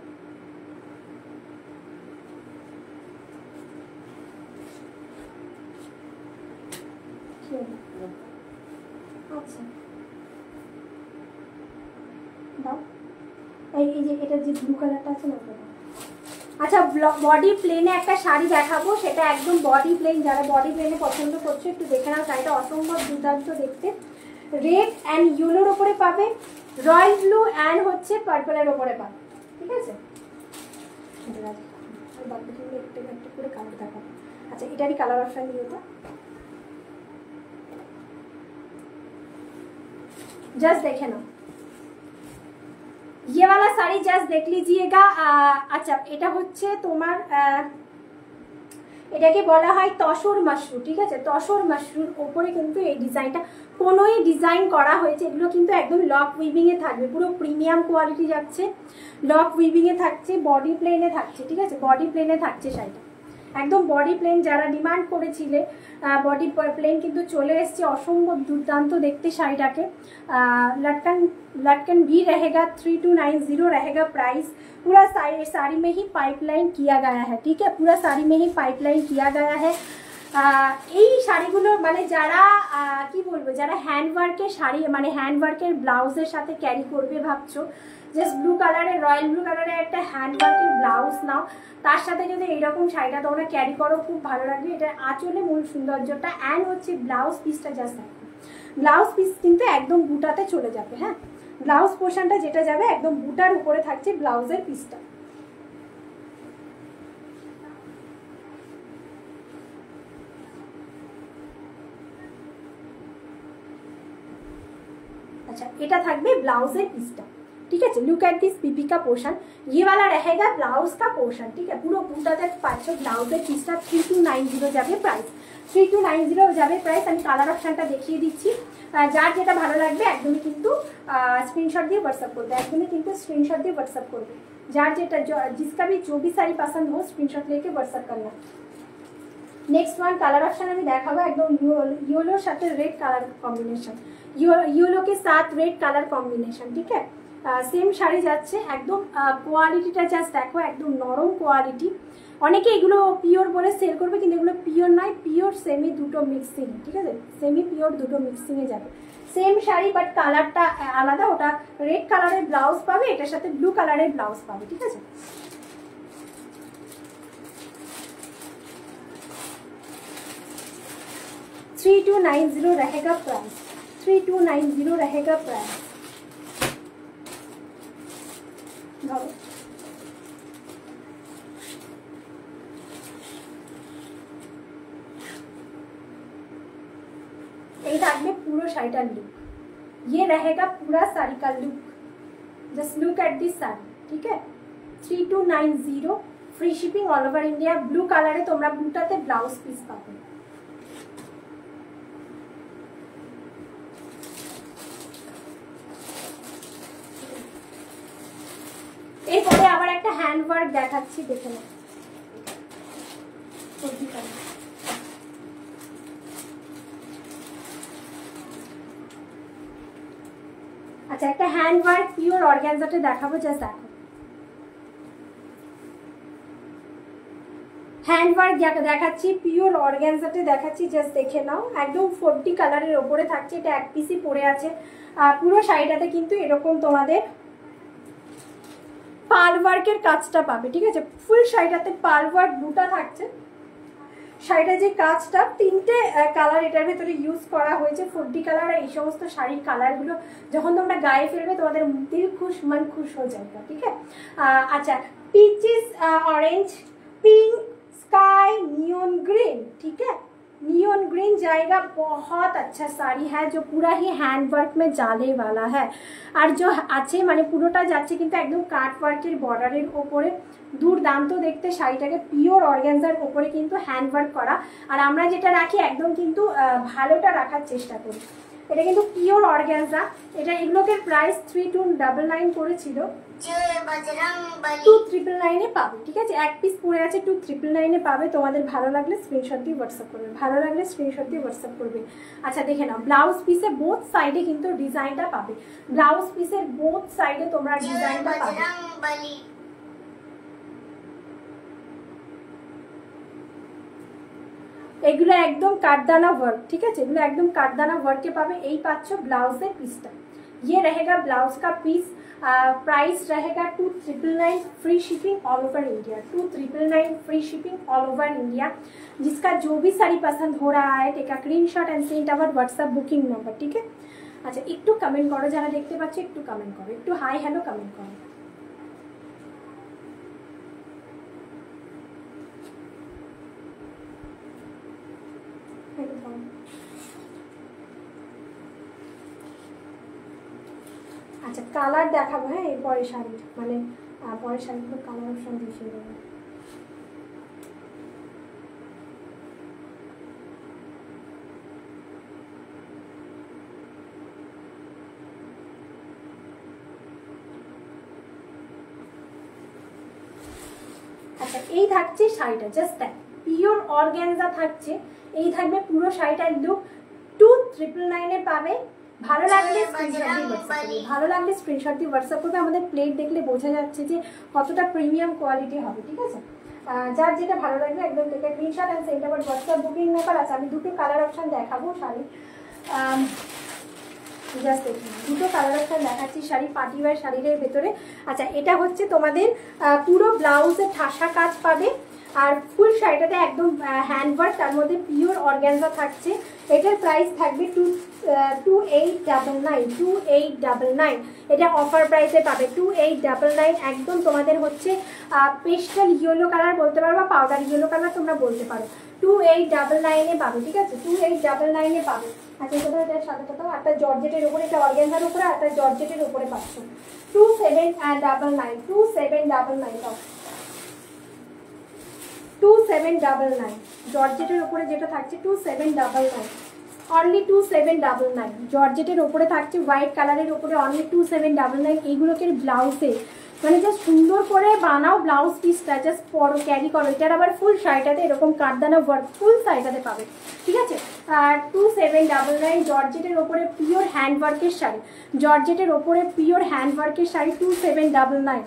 আচ্ছা দাও, এই যে এটা যে ব্লু কালারটা আছে না, আচ্ছা বডি প্লেনে একটা শাড়ি দেখাবো, সেটা একদম বডি প্লেন, যারা বডি প্লেনে পছন্দ করছো একটু দেখে নাও। শাড়িটা অসম্ভব দুর্দান্ত দেখতে, রেড অ্যান্ড ইয়েলোর ওপরে পাবে, রয়্যাল ব্লু অ্যান্ড হচ্ছে পার্পলের ওপরে পাবে, ঠিক আছে। একটু একটু করে কালার দেখাবো। আচ্ছা এটারই কালার অপশন দিয়ে তো जस्ट देखे ना ये वाला साड़ी जस्ट देख लीजिएगा। अच्छा এটা হচ্ছে তোমার এটাকে বলা হয় তসর মাশরু, ঠিক আছে। তসর মাশরুর ওপরে কিন্তু এই ডিজাইনটা কোনোই ডিজাইন করা হয়েছে, এগুলো কিন্তু একদম লক উইভিং এ থাকবে, পুরো প্রিমিয়াম কোয়ালিটি যাচ্ছে, লক উইভিং এ থাকছে, বডি প্লেনে থাকছে, ঠিক আছে। বডি প্লেনে থাকছে শাড়িটা, একদম বডি প্লেন। যারা ডিমান্ড করেছিলে বডি প্লেন কিন্তু চলে এসছে, অসম্ভব দুর্দান্ত দেখতে শাড়িটাকে। लटकन लटकन भी रहेगा, 3290 रहेगा प्राइस। पूरा साड़ी में ही पाइपलाइन किया गया है, ठीक है, पूरा साड़ी में ही पाइपलाइन किया गया है। এই শাড়িগুলো মানে যারা কি বলবো, যারা হ্যান্ডওয়ার্কের শাড়ি মানে হ্যান্ডওয়ার্কের ব্লাউজের সাথে ক্যারি করবে ভাবছো, জাস্ট ব্লু কালারের রয়্যাল ব্লু কালারের একটা হ্যান্ডওয়ার্কের ব্লাউজ নাও, তার সাথে যদি এইরকম শাড়িটা তোমরা ক্যারি করো খুব ভালো লাগবে। এটা আঁচলে মূল সৌন্দর্যটা অ্যান্ড হচ্ছে ব্লাউজ পিসটা জাস্ট দেখো, ব্লাউজ পিস কিন্তু একদম বুটাতে চলে যাবে। হ্যাঁ, ব্লাউজ পোর্শনটা যেটা যাবে একদম বুটার উপরে থাকছে ব্লাউজের পিসটা। अच्छा এটা থাকবে ব্লাউজের পিসটা, ठीक है। लुक एट दिस पीपी का पोर्शन, ये वाला रहेगा ब्लाउज का पोर्शन, ठीक है। পুরো বুটাতে পাচ্ছো ব্লাউজের পিসটা। 3290 যাবে প্রাইস, 3290 যাবে প্রাইস। আমি কালার অপশনটা দেখিয়ে দিচ্ছি, যার যেটা ভালো লাগবে একদমই কিন্তু স্ক্রিনশট দিয়ে হোয়াটসঅ্যাপ করবে, একদমই কিন্তু স্ক্রিনশট দিয়ে হোয়াটসঅ্যাপ করবে, যার যেটা जिसका भी जो भी साड़ी पसंद हो स्क्रीनशॉट लेके व्हाट्सएप करना। नेक्स्ट वन কালার অপশন আমি দেখাবো, একদম ইয়েলোর সাথে রেড কালার কম্বিনেশন, ইয়েলো के साथ रेड কালার কম্বিনেশন, ठीक है। সেম শাড়ি যাচ্ছে, একদম কোয়ালিটিটা জাস্ট দেখো, একদম নরম কোয়ালিটি। অনেকে এগুলো পিওর বলে সেল করবে, কিন্তু এগুলো পিওর নয়, পিওর সেমি দুটো মিক্সিং, ঠিক আছে। সেমি পিওর দুটো মিক্সিংয়ে যাবে, সেম শাড়ি বাট কালারটা আলাদা। ওটা রেড কালারের ব্লাউজ পাবে, এটার সাথে ব্লু কালারের ব্লাউজ পাবে, ঠিক আছে। $3290 रहेगा प्राइस, 3290 रहेगा प्राइस। ধরো এই থাকবে পুরো শাড়িটার লুক, ये रहेगा पूरा साड़ी का look. Just look at this sari, ठीक है। 3290 free shipping all over India. Blue কালারে তোমরা ব্লুটাতে ব্লাউজ পিস পাবে। এরপরে আবার একটা হ্যান্ড ওয়ার্ক দেখাচ্ছি, দেখে নাও। আচ্ছা একটা হ্যান্ড ওয়ার্ক পিওর অর্গানজাতে দেখাবো, জাস্ট দেখো। হ্যান্ড ওয়ার্ক দেখাচ্ছি, পিওর অর্গানজাতে দেখাচ্ছি, জাস্ট দেখে নাও। একদম 40 কালারের ওপরে থাকছে, এটা এক পিসই পরে আছে। পুরো শাড়িটাতে কিন্তু এরকম তোমাদের পাল ওয়ার্কের কাজটা পাবে, ঠিক আছে। ফুল শাড়িটাতে পাল ওয়ার্ক দুটা থাকছে। শাড়িটা যে কাজটা তিনটে কালার এটার ভেতরে ইউজ করা হয়েছে, 40 কালার। আর এই সমস্ত শাড়ির কালারগুলো যখন তোমরা গায়ে ফেলবে তোমাদের দিল খুশ মন খুশ হয়ে যাবে, ঠিক है। अच्छा peaches orange pink sky neon green, ठीक है। नियॉन ग्रीन जाएगा, बहुत अच्छा साड़ी है जो पूरा ही हैंड वर्क में जाने वाला है। और जो আছে মানে পুরোটা যাচ্ছে কিন্তু একদম কাট ওয়ার্কের বর্ডারের উপরে, দুর্দান্ত দেখতে শাড়িটাকে। পিওর অর্গানজার উপরে কিন্তু হ্যান্ড ওয়ার্ক করা, আর আমরা যেটা রাখি একদম কিন্তু ভালোটা রাখার চেষ্টা করি। এটা কিন্তু পিওর অর্গানজা। এটা এগুলোকে প্রাইস 3299 করেছিল, 2399 এ পাবে, ঠিক আছে। এক পিস পরে আছে, 2399 এ পাবে। তোমাদের ভালো লাগলে স্ক্রিনশট দিয়ে হোয়াটসঅ্যাপ করবে, ভালো লাগলে স্ক্রিনশট দিয়ে হোয়াটসঅ্যাপ করবে। আচ্ছা দেখে নাও, ব্লাউজ পিসে বোথ সাইডে কিন্তু ডিজাইনটা পাবে, ব্লাউজ পিসের বোথ সাইডে তোমরা ডিজাইনটা পাবে। এগুলো একদম কাঠদানা ওয়ার্ক, ঠিক আছে। এগুলো একদম কাঠদানা ওয়ার্কে পাবে। এই পাচ্ছ ব্লাউজের পিসটা, ये रहेगा ब्लाउज का पीस। प्राइस रहेगा 2999 free shipping all over India, 2999 free shipping all over India. जिसका जो भी साड़ी पसंद हो रहा है take a screenshot and send our WhatsApp booking number, ठीक है। अच्छा একটু কমেন্ট করো, যারা দেখতে পাচ্ছ একটু কমেন্ট করো, একটু হাই হ্যালো কমেন্ট করো। আচ্ছা কালার দেখাবো, হ্যাঁ এরপরে শাড়ি মানে পরের শাড়িগুলো কালার অপশন দেখিয়ে দেবো। আচ্ছা এই থাকছে শাড়িটা, জাস্ট দেখ পিওর অর্গানজা থাকছে, এই থাকবে পুরো শাড়িটার লুক। 2999 পাবে। ভালো লাগলে স্ক্রিনশট দিয়ে হোয়াটসঅ্যাপ করবে, ভালো লাগলে স্ক্রিনশট দিয়ে হোয়াটসঅ্যাপ করবে। আমাদের প্লেট দেখলে বোঝা যাচ্ছে যে কতটা প্রিমিয়াম কোয়ালিটি হবে, ঠিক আছে। যার যেটা ভালো লাগবে একদম থেকে স্ক্রিনশট এন্ড সেন্ড আবার হোয়াটসঅ্যাপ বুকিং নাম্বার আছে। আমি দুটো কালার অপশন দেখাবো শাড়ি, জাস্ট দেখুন দুটো কালার অপশন দেখাচ্ছি শাড়ি, পার্টিওয়ার শাড়ির ভেতরে। আচ্ছা এটা হচ্ছে তোমাদের পুরো ব্লাউজে ঠাসা কাজ পাবে, আর ফুল শাড়িটাতে একদম হ্যান্ডওয়ার্ক, তার মধ্যে পিওর অর্গানজা থাকছে। এটার প্রাইস থাকবে 2899। এটা অফার প্রাইসে পাবে 2899। একদম তোমাদের হচ্ছে পেস্টাল ইয়েলো কালার বলতে পারো বা পাউডার ইয়েলো কালার তোমরা বলতে পারো। 2899 পাবে, ঠিক আছে 2899 পাবে। আচ্ছা এটার সাথে কোথাও একটা জর্জেটের উপরে, একটা অর্গানজার উপরে, একটা জর্জেটের উপরে পাচ্ছ 2799। 2799 জর্জেটের উপরে যেটা থাকছে 2799, অনলি 2799 জর্জেটের উপরে থাকছে, হোয়াইট কালারের উপরে অনলি 2799। এইগুলোকে ব্লাউজে মানে জাস্ট সুন্দর করে বানাও ব্লাউজ পিসটা, জাস্ট পরো ক্যারি করো। এটার আবার ফুল শাড়িটাতে এরকম কাঠদানা ওয়ার্ক ফুল শাড়িটাতে পাবে, ঠিক আছে। আর 2799 জর্জেটের ওপরে পিওর হ্যান্ডওয়ার্কের শাড়ি, জর্জেটের ওপরে পিওর হ্যান্ডওয়ার্কের শাড়ি 2799।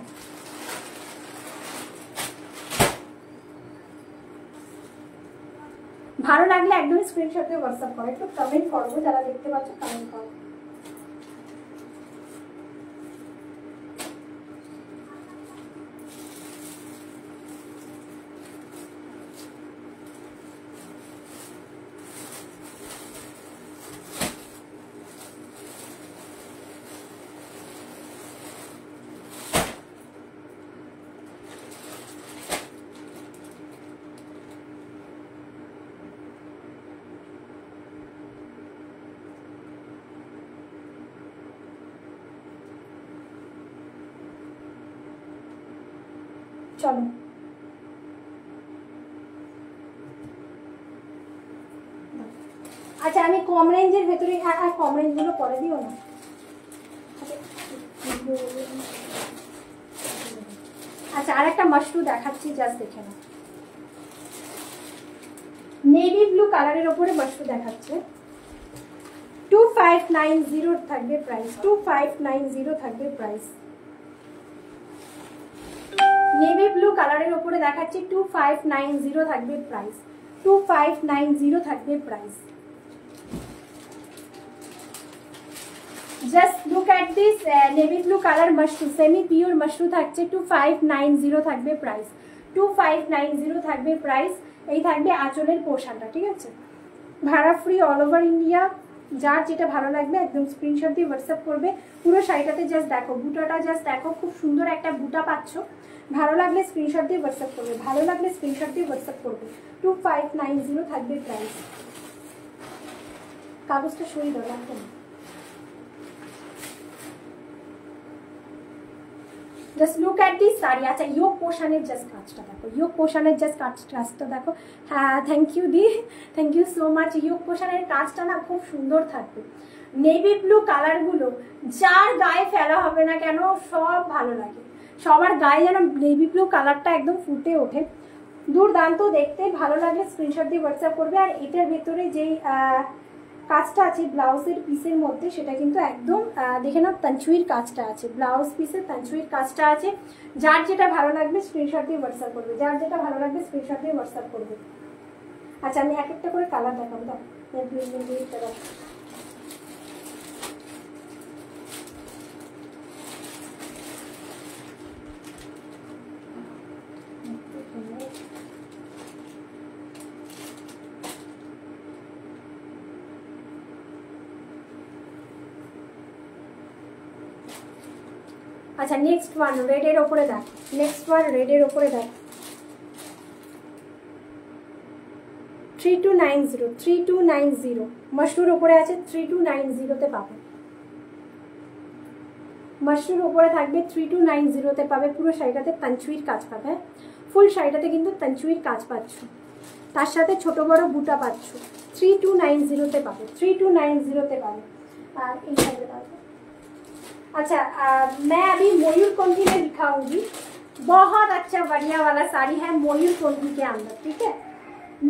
ভালো লাগলে একদম স্ক্রিনশট দিয়ে হোয়াটসঅ্যাপ করো, একটু কমেন্ট করবো, যারা দেখতে পাচ্ছ কমেন্ট করো। চলো আচ্ছা আমি কম রেঞ্জের ভেতরে, কম রেঞ্জগুলো পরে দিও না। আচ্ছা আর একটা মাশরু দেখাচ্ছি, জাস্ট দেখে নাও। নেভি ব্লু কালারের ওপরে মাশরু দেখাচ্ছে, 2590 থাকবে প্রাইস, 2590 থাকবে প্রাইস। নেভি ব্লু কালারের ওপরে দেখাচ্ছি 2590 থাকবে প্রাইস, 2590 থাকবে price. Just look at this navy blue colour Mashru, semi pure Mashru থাকছে 2590 থাকবে প্রাইস, 2590 থাকবে প্রাইস। এই থাকবে আঁচলের পোর্শনটা, ঠিক আছে। ভাড়া ফ্রি অল ওভার ইন্ডিয়া। যার যেটা ভালো লাগবে একদম স্ক্রিনশট দিয়ে হোয়াটসঅ্যাপ করবে। পুরো শাড়িটাতে জাস্ট দেখো বুটাটা, জাস্ট দেখো খুব সুন্দর একটা বুটা পাচ্ছ। ভালো লাগলে স্ক্রিনশট দিয়ে হোয়াটসঅ্যাপ করবে, ভালো লাগলে স্ক্রিনশট দিয়ে হোয়াটসঅ্যাপ করবে। 2590 থাকবে প্রাইস। কাগজটা সরিয়ে দাও, লাগবে না। Just look at this sari. আচ্ছা ইয়োগ পোর্শনের জাস্ট কাজটা দেখো, ইয়োগ পোর্শনের জাস্ট কাজটা দেখো। হ্যাঁ থ্যাংক ইউ দি, thank you so much. Yoke পোর্শনের কাজটা না খুব সুন্দর থাকবে। নেভি ব্লু কালারগুলো যার গায়ে ফেলা হবে না কেন সব ভালো লাগে, সবার গায়ে যেন নেভি ব্লু কালারটা একদম ফুটে ওঠে। দুর্দান্ত দেখতে, ভালো লাগলে স্ক্রিনশট দিয়ে হোয়াটসঅ্যাপ করবে। আর এটার ভেতরে যেই কাজটা আছে ব্লাউজের পিসের মধ্যে, সেটা কিন্তু একদম দেখে নাও তানচুইর কাজটা আছে, ব্লাউজ পিসের তানচুইর কাজটা আছে। যার যেটা ভালো লাগবে স্ক্রিনশট দিয়ে হোয়াটসঅ্যাপ করবে, যার যেটা ভালো লাগবে স্ক্রিনশট দিয়ে হোয়াটসঅ্যাপ করবে। আচ্ছা আমি এক একটা করে কালার দেখাবো, দাও। আচ্ছা নেক্সট ওয়ান রেডের ওপরে দেখ, নেক্সট ওয়ান রেডের ওপরে দেখ 3290, 3290 মাশরুর ওপরে আছে, 3290-তে পাবে। মাশরুর ওপরে থাকবে 3290-তে পাবে। পুরো শাড়িটাতে তানচুইর কাজ পাবে, ফুল শাড়িটাতে কিন্তু তানচুইর কাজ পাচ্ছ, তার সাথে ছোট বড় বুটা পাচ্ছ। 3290-তে পাবে, 3290-তে পাবে। আর এই শাড়িটা পাবে। अच्छा मैं अभी मयूरकंठी में दिखाऊंगी, बहुत अच्छा बढ़िया वाला साड़ी है मयूरकंठी के अंदर, ठीक है।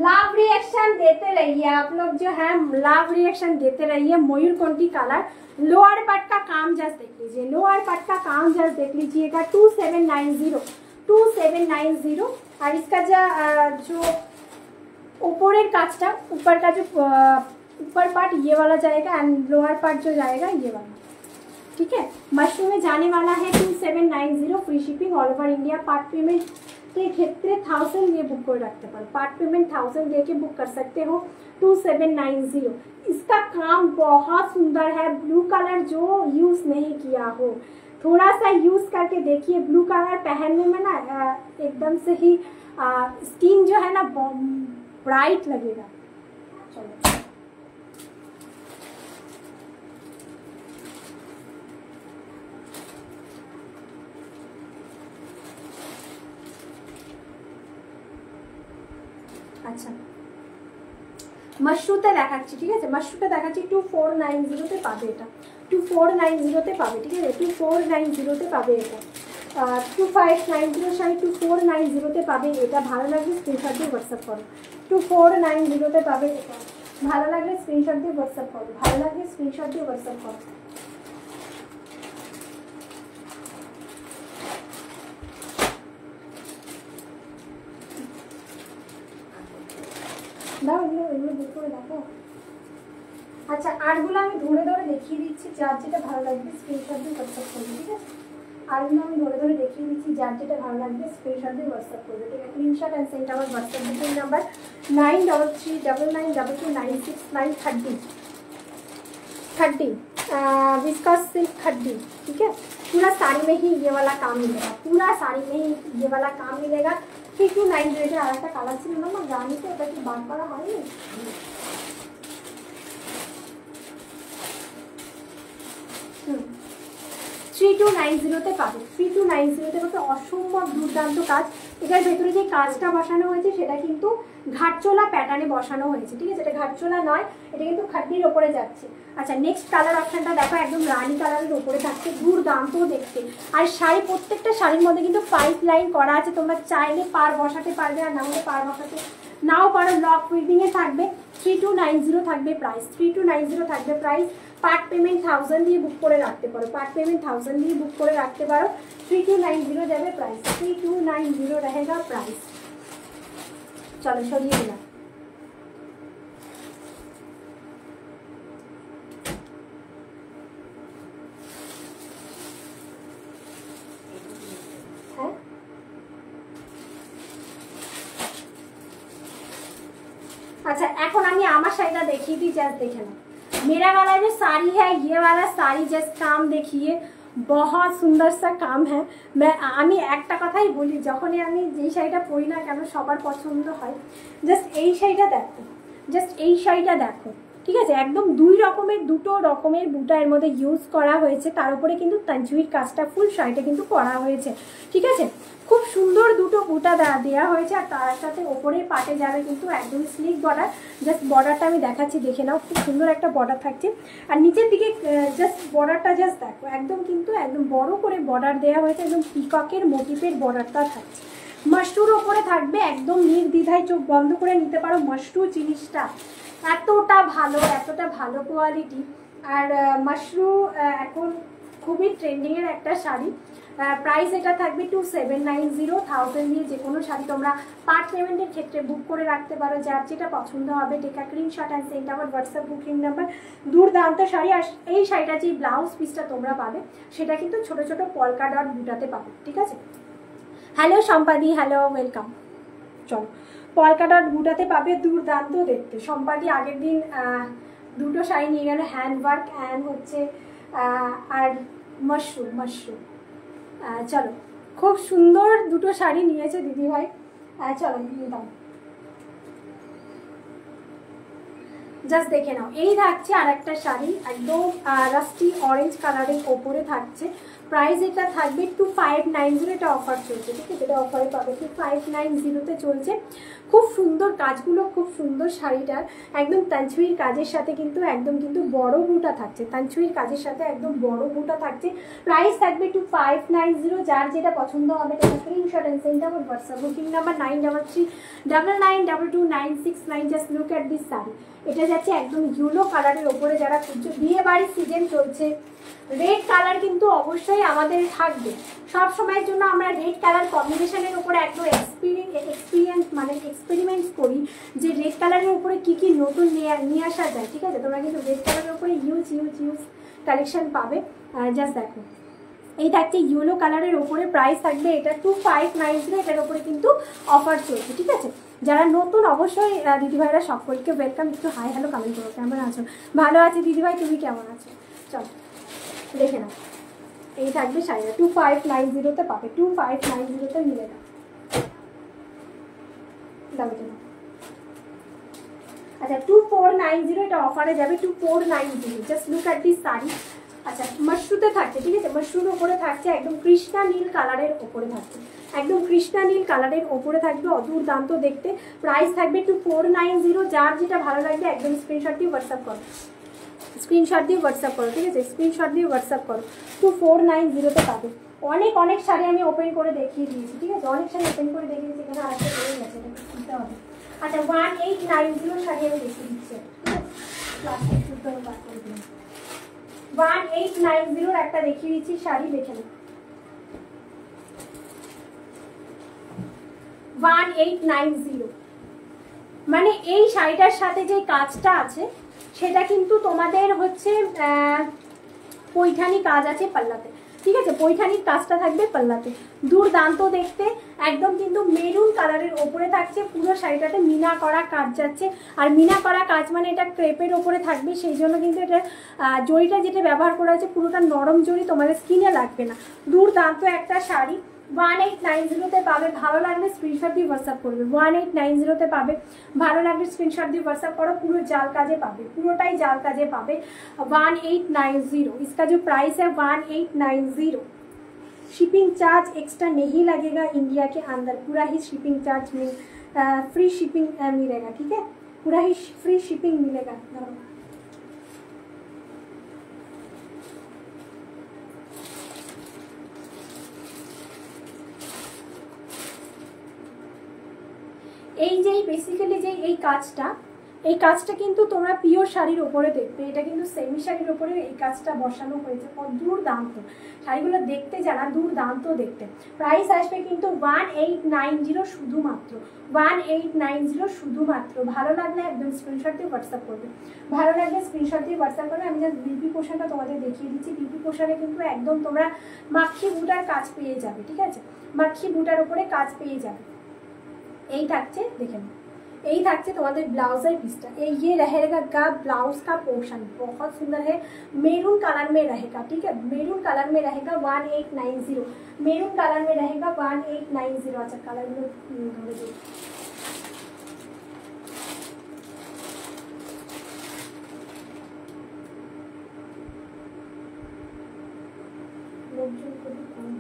लव रिएक्शन देते रहिए आप लोग, जो है लव रिएक्शन देते रहिए। मयूरकंठी कलर, लोअर पार्ट का काम जस्ट देख लीजिए, लोअर पार्ट का काम जस्ट देख लीजिएगा। 2790, 2790। और इसका जो ऊपरेर काजटा, ऊपर का जो ऊपर पार्ट ये वाला जाएगा एंड लोअर पार्ट जो जाएगा ये वाला, ठीक है। मशरूम में जाने वाला है 2790, free shipping all over India. Part payment के क्षेत्र 1000 ये बुक कर रखते पर, पार्ट पेमेंट 1000 दे के बुक कर सकते हो। 2790। इसका काम बहुत सुंदर है। ब्लू कलर जो यूज नहीं किया हो थोड़ा सा यूज करके देखिए, ब्लू कलर पहनने में ना एकदम से ही स्किन जो है ना ब्राइट लगेगा। चलो আচ্ছা মাশরুতে দেখাচ্ছি, ঠিক আছে। মাশরুতে দেখাচ্ছি 2490-তে পাবে এটা, 2490-তে পাবে, ঠিক আছে। 2490-তে পাবে এটা। 2590 শাড়ি 2490-তে পাবে এটা। ভালো লাগলে স্ক্রিনশট দিয়ে হোয়াটসঅ্যাপ করো। 2490-তে পাবে এটা। ভালো লাগলে স্ক্রিনশট দিয়ে হোয়াটসঅ্যাপ করো, ভালো লাগলে স্ক্রিনশট দিয়ে হোয়াটসঅ্যাপ করো। দাও এগুলো, এগুলো বুক করে দেখো। আচ্ছা আরগুলো আমি ধরে ধরে দেখিয়ে দিচ্ছি, যার যেটা ভালো লাগবে স্ক্রিনশট দিয়ে হোয়াটসঅ্যাপ করবে, ঠিক আছে। আরগুলো আমি ধরে ধরে দেখিয়ে দিচ্ছি, যার যেটা ভালো লাগবে স্ক্রিনশট দিয়ে হোয়াটসঅ্যাপ করবে, ঠিক আছে। স্ক্রিনশট অ্যান্ড সেন্ড আমার WhatsApp booking number 933922969030 viscose silk खड्डी, ठीक है। पूरा साड़ी में ही ये वाला काम मिलेगा, पूरा साड़ी में ही ये वाला काम मिलेगा। 3290 আর একটা কালার ছিল না আমার জানি তো, এটা কি বার করা হয়নি। 3290-তে পাবে, 3290-তে পাবে। অসম্ভব দুর্দান্ত কাজ। এটার ভেতরে যে কাজটা বসানো হয়েছে সেটা কিন্তু ঘাটচোলা প্যাটার্নে বসানো হয়েছে, ঠিক আছে। এটা ঘাটচোলা নয়, এটা কিন্তু খাড্ডির ওপরে যাচ্ছে। আচ্ছা নেক্সট কালার অপশনটা দেখো, একদম রানী কালারের ওপরে থাকছে, দুর্দান্ত দেখতে। আর শাড়ি, প্রত্যেকটা শাড়ির মধ্যে কিন্তু পাইপ লাইন করা আছে, তোমরা চাইলে পার বসাতে পারবে, আর না হলে পার বসাতে নাও পারো। লক উইভিংয়ে থাকবে। 3290 থাকবে প্রাইস, 3290 থাকবে প্রাইস। পার্ট পেমেন্ট 1000 দিয়ে বুক করে রাখতে পারো, পার্ট পেমেন্ট 1000 দিয়ে বুক করে রাখতে পারো। 3290 যাবে প্রাইস, 3290 रहेगा प्राइस। चलो सरिए दिला। अच्छा এখন আমি আমার শাড়িটা দেখিয়ে দিই, জাস্ট দেখে নাও। मेरा वाला जो साड़ी है, ये वाला साड़ी जस्ट काम देखिए, बहुत सुंदर सा काम है। আমি একটা কথাই বলি, যখনই আমি যেই শাড়িটা পরি না কেন সবার পছন্দ হয়। জাস্ট এই শাড়িটা দেখো, জাস্ট এই শাড়িটা দেখো, ঠিক আছে। একদম দুটো রকমের বুটা এর মধ্যে ইউজ করা হয়েছে, তার উপরে কিন্তু তানচুইর কাজটা ফুল শাড়িটা কিন্তু করা হয়েছে, ঠিক আছে। খুব সুন্দর দুটো বুটা দেওয়া হয়েছে। আর তার সাথে ওপরে পাটে যাবে কিন্তু একদম স্লিক বর্ডার। জাস্ট বর্ডারটা আমি দেখাচ্ছি, দেখে নাও, খুব সুন্দর একটা বর্ডার থাকছে। আর নিচের দিকে জাস্ট বর্ডারটা জাস্ট দেখো, একদম কিন্তু একদম বড় করে বর্ডার দেওয়া হয়েছে, একদম পিককের মোটিভের বর্ডারটা থাকছে। মাশরুর ওপরে থাকবে, একদম নির্দ্বিধায় চোখ বন্ধ করে নিতে পারো। মাশরু জিনিসটা এতটা ভালো কোয়ালিটি। আর মাশরু এখন খুবই ট্রেন্ডিংয়ের একটা শাড়ি। প্রাইস এটা থাকবে 2790, 1000 দিয়ে যে কোনো শাড়ি তোমরা পার্ট পেমেন্টের ক্ষেত্রে বুক করে রাখতে পারো, যার যেটা পছন্দ হবে। টেকা স্ক্রিনশট অ্যান্ড সেন্ড আমার হোয়াটসঅ্যাপ বুকিং নাম্বার। দুর্দান্ত শাড়ি। আর এই শাড়িটা যে ব্লাউজ পিসটা তোমরা পাবে সেটা কিন্তু ছোট ছোট পলকা ডট বুটাতে পাবে, ঠিক আছে। হ্যালো সম্পাদি, হ্যালো ওয়েলকাম। চলো পলকা ডট বুটাতে পাবে, দুর্দান্ত দেখতে। সম্পাদি আগের দিন দুটো শাড়ি নিয়ে গেল, হ্যান্ড ওয়ার্ক অ্যান্ড হচ্ছে আর মাশরুম চলো, খুব সুন্দর দুটো শাড়ি নিয়েছে দিদিভাই। চলো দাও, জাস্ট দেখে নাও। এই থাকছে আর একটা শাড়ি, একদম রাস্টি অরেঞ্জ কালারের ওপরে থাকছে। প্রাইস এটা থাকবে 2590, এটা অফার চলছে, ঠিক আছে? এটা অফারে পাবে 2590-তে চলছে। খুব সুন্দর কাজগুলো, খুব সুন্দর শাড়িটার, একদম তানচুইর কাজের সাথে কিন্তু একদম কিন্তু বড় বুটা থাকছে, তানচুইর কাজের সাথে একদম বড় বুটা থাকছে। প্রাইস থাকবে 2590। যার যেটা পছন্দ হবে তার স্ক্রিনশট এন্ড সেন্ড আমার WhatsApp booking number 9339929669। Just look at this sari. এটা যাচ্ছে একদম ইয়েলো কালারের ওপরে। যারা খুঁজছে, বিয়ে বাড়ির সিজন চলছে, রেড কালার কিন্তু অবশ্যই আমাদের থাকবে সব সময়ের জন্য। আমরা রেড কালার কম্বিনেশনের উপরে একদম এক্সপেরিমেন্টস করি যে রেড কালারের উপরে কি কি নতুন নিয়ে আসা যায়, ঠিক আছে? তোমরা কিন্তু রেড কালারের উপরে ইউজ কালেকশন পাবে। জাস্ট দেখো, এই থাকছে ইয়েলো কালারের ওপরে। প্রাইস থাকবে এটা 2590। এটার উপরে কিন্তু অফার চলছে, ঠিক আছে? যারা নতুন অবশ্যই দিদিভাইরা সকলকে ওয়েলকাম। একটু হাই হ্যালো কমেন্ট করো, কেমন আছো? ভালো আছি দিদিভাই, তুমি কেমন আছো? চলো দেখে নাও, এই থাকবে শাড়িটা 2590-তে পাবে। 2590-তে মিলে না, দাও না। আচ্ছা 2490, এটা অফারে যাবে 2490। Just look at this sari. আচ্ছা মাশরুতে থাকছে, ঠিক আছে? মাশরুর ওপরে থাকছে, একদম কৃষ্ণা নীল কালারের ওপরে থাকছে, একদম কৃষ্ণা নীল কালারের ওপরে থাকবে, অদূরদান্ত দেখতে। প্রাইস থাকবে 2490। যার যেটা ভালো লাগবে একদম স্ক্রিনশট দিয়ে হোয়াটসঅ্যাপ করো, স্ক্রিনশট দিয়ে হোয়াটসঅ্যাপ করো, ঠিক আছে? স্ক্রিনশট দিয়ে হোয়াটসঅ্যাপ করো। 2490-তে পাবে। অনেক শাড়ি আমি ওপেন করে দেখিয়ে দিয়েছি, ঠিক আছে? অনেক শাড়ি ওপেন করে দেখিয়ে দিয়েছি, এখানে আরেকটা বেরিয়ে গেছে, এটা কিনতে হবে। আচ্ছা 1890 শাড়ি আমি দেখিয়ে দিচ্ছি, ঠিক আছে? প্লাস্টিক শুদ্ধ কাট করে দিন। 1890 একটা দেখিয়ে দিচ্ছি শাড়ি, দেখে নিন। 1890 মানে এই শাড়িটার সাথে যে কাজটা আছে সেটা কিন্তু তোমাদের হচ্ছে পৈঠানি কাজ আছে পাল্লাতে, ঠিক আছে? পৈঠানির কাজটা থাকবে পাল্লাতে, দুর্দান্ত দেখতে। একদম কিন্তু মেরুন কালারের ওপরে থাকছে, পুরো শাড়িটাতে মিনা করা কাজ যাচ্ছে। আর মিনা করা কাজ মানে এটা ক্রেপের ওপরে থাকবে, সেই জন্য কিন্তু এটা জড়িটা যেটা ব্যবহার করা হয়েছে পুরোটা নরম জড়ি, তোমাদের স্কিনে লাগবে না। দুর্দান্ত একটা শাড়ি। 1890-তে পাবে। ভালো লাগলে স্ক্রিনশট দিয়ে হোয়াটসঅ্যাপ করবে। 1890-তে পাবে। ভালো লাগলে স্ক্রিনশট দিয়ে হোয়াটसअप करो। पूरा जाल काजे पाবে, পুরোটাই জাল কাজে পাবে। 1890 इसका जो प्राइस है 1890। शिपिंग चार्ज एक्स्ट्रा नहीं लगेगा इंडिया के अंदर, पूरा ही शिपिंग चार्ज में फ्री शिपिंग मिलेगा, ठीक है? पूरा ही फ्री शिपिंग मिलेगा। এই যে বেসিক্যালি যে এই কাজটা কিন্তু তোমরা পিওর শাড়ির উপরে দেখবে, এটা কিন্তু সেমি শাড়ির উপরে এই কাজটা বসানো হয়েছে। দুর্দান্ত শাড়িগুলো দেখতে, জানা দুর্দান্ত দেখতে। প্রাইস আসবে কিন্তু 1890 শুধুমাত্র, 1890 শুধুমাত্র। ভালো লাগলে একদম স্ক্রিনশট দিয়ে হোয়াটসঅ্যাপ করবে, ভালো লাগলে স্ক্রিনশট দিয়ে হোয়াটসঅ্যাপ করবে। আমি জাস্ট বিপি পোশাকটা তোমাদের দেখিয়ে দিচ্ছি। বিপি পোশাকে কিন্তু একদম তোমরা মাখি বুটার কাজ পেয়ে যাবে, ঠিক আছে? মাখি বুটার উপরে কাজ পেয়ে যাবে। এই থাকছে, দেখে নাও, এই থাকছে তোমাদের ব্লাউজের পিসটা। ये रहेगा का ब्लाउज का पोर्शन बहुत सुंदर है, मेरून कलर में रहेगा, ठीक है? मेरून कलर में रहेगा 1890, मेरून कलर में रहेगा 1890। अच्छा कलर में लोकजन को भी कम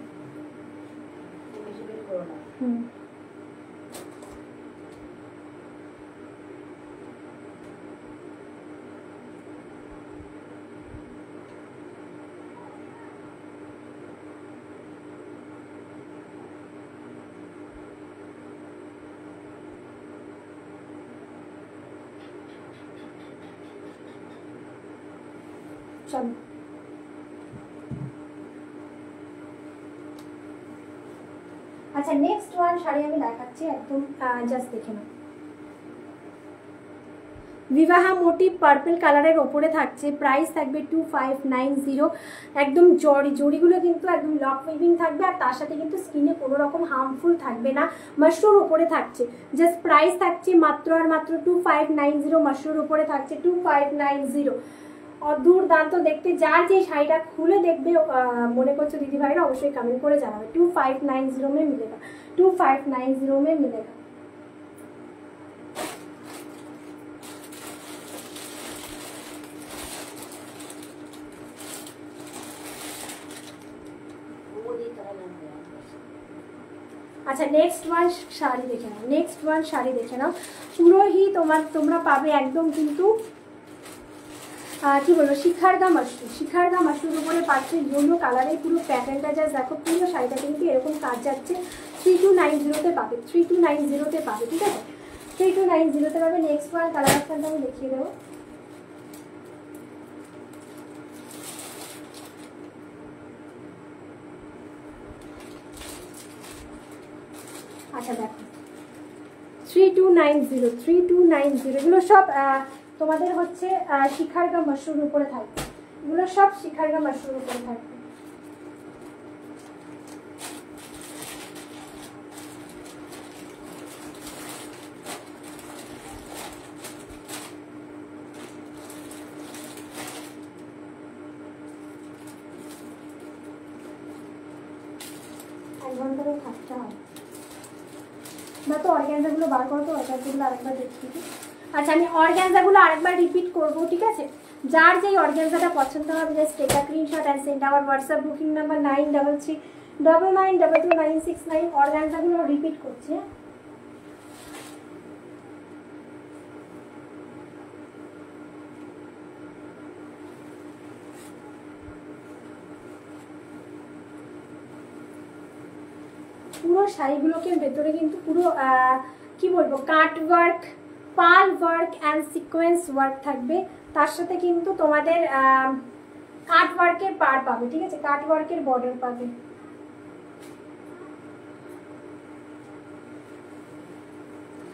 চলো। আচ্ছা নেক্সট ওয়ান শাড়ি আমি দেখাচ্ছি, একদম জাস্ট দেখে নাও। বিবাহা মোটিভ পার্পল কালারের ওপরে থাকছে। প্রাইস থাকবে 2590। একদম জড়িগুলো কিন্তু একদম লক উইভিং থাকবে, আর তার সাথে কিন্তু স্কিনে কোনো রকম হার্মফুল থাকবে না। মাশরুর ওপরে থাকছে। জাস্ট প্রাইস থাকছে মাত্র আর মাত্র 2590। মাশরুর ওপরে থাকছে 2590। দুর্দান্ত দেখতে। যার যে শাড়িটা খুলে দেখবে মনে করছো দিদি ভাইরা, অবশ্যই কমেন্ট করে জানাবে। 2590 में मिलेगा, 2590 में मिलेगा। আচ্ছা নেক্সট ওয়ান শাড়ি দেখে নাও, নেক্সট ওয়ান শাড়ি দেখে নাও। পুরোই তোমরা পাবে একদম কিন্তু কি বলবো, শিখারগা মাশরুম, শিখারগা মাশরুম উপরে পাচ্ছে ইয়েলো কালারের পুরো প্যাটার্নটা। জাস্ট দেখো পুরো শাড়িটা কিন্তু এরকম কাজ যাচ্ছে। 3290-তে পাবে, 3290-তে পাবে, ঠিক আছে 3290-তে পাবে। নেক্সট ওয়ান কালার অপশনটা আমি দেখিয়ে দেবো। আচ্ছা দেখো 3290, 3290 এগুলো সব তোমাদের হচ্ছে শিখারগা মাশরুম উপরে থাকবে, এগুলো সব শিখারগা মাশরুম উপরে থাকবে। এক ঘন্টা তো থাকতে হবে না, তো অর্গ্যানজাগুলো বার করো, তো অর্গ্যানজাগুলো আরেকবার দেখিয়ে দিই। আচ্ছা আমি অর্গ্যানজাগুলো আরেকবার রিপিট করবো, ঠিক আছে। যার যেই অর্গ্যানজাটা পছন্দ হবে just take a screenshot and send our WhatsApp booking number 933999229969। অর্গ্যানজাগুলো রিপিট করছি। পুরো শাড়িগুলোকে ভেতরে কিন্তু পুরো কি বলবো, cut work, pearl work and sequence work থাকবে। তার সাথে কিন্তু তোমাদের কাট ওয়ার্কের পার পাবে, ঠিক আছে, কাট ওয়ার্কের বর্ডার পাবে।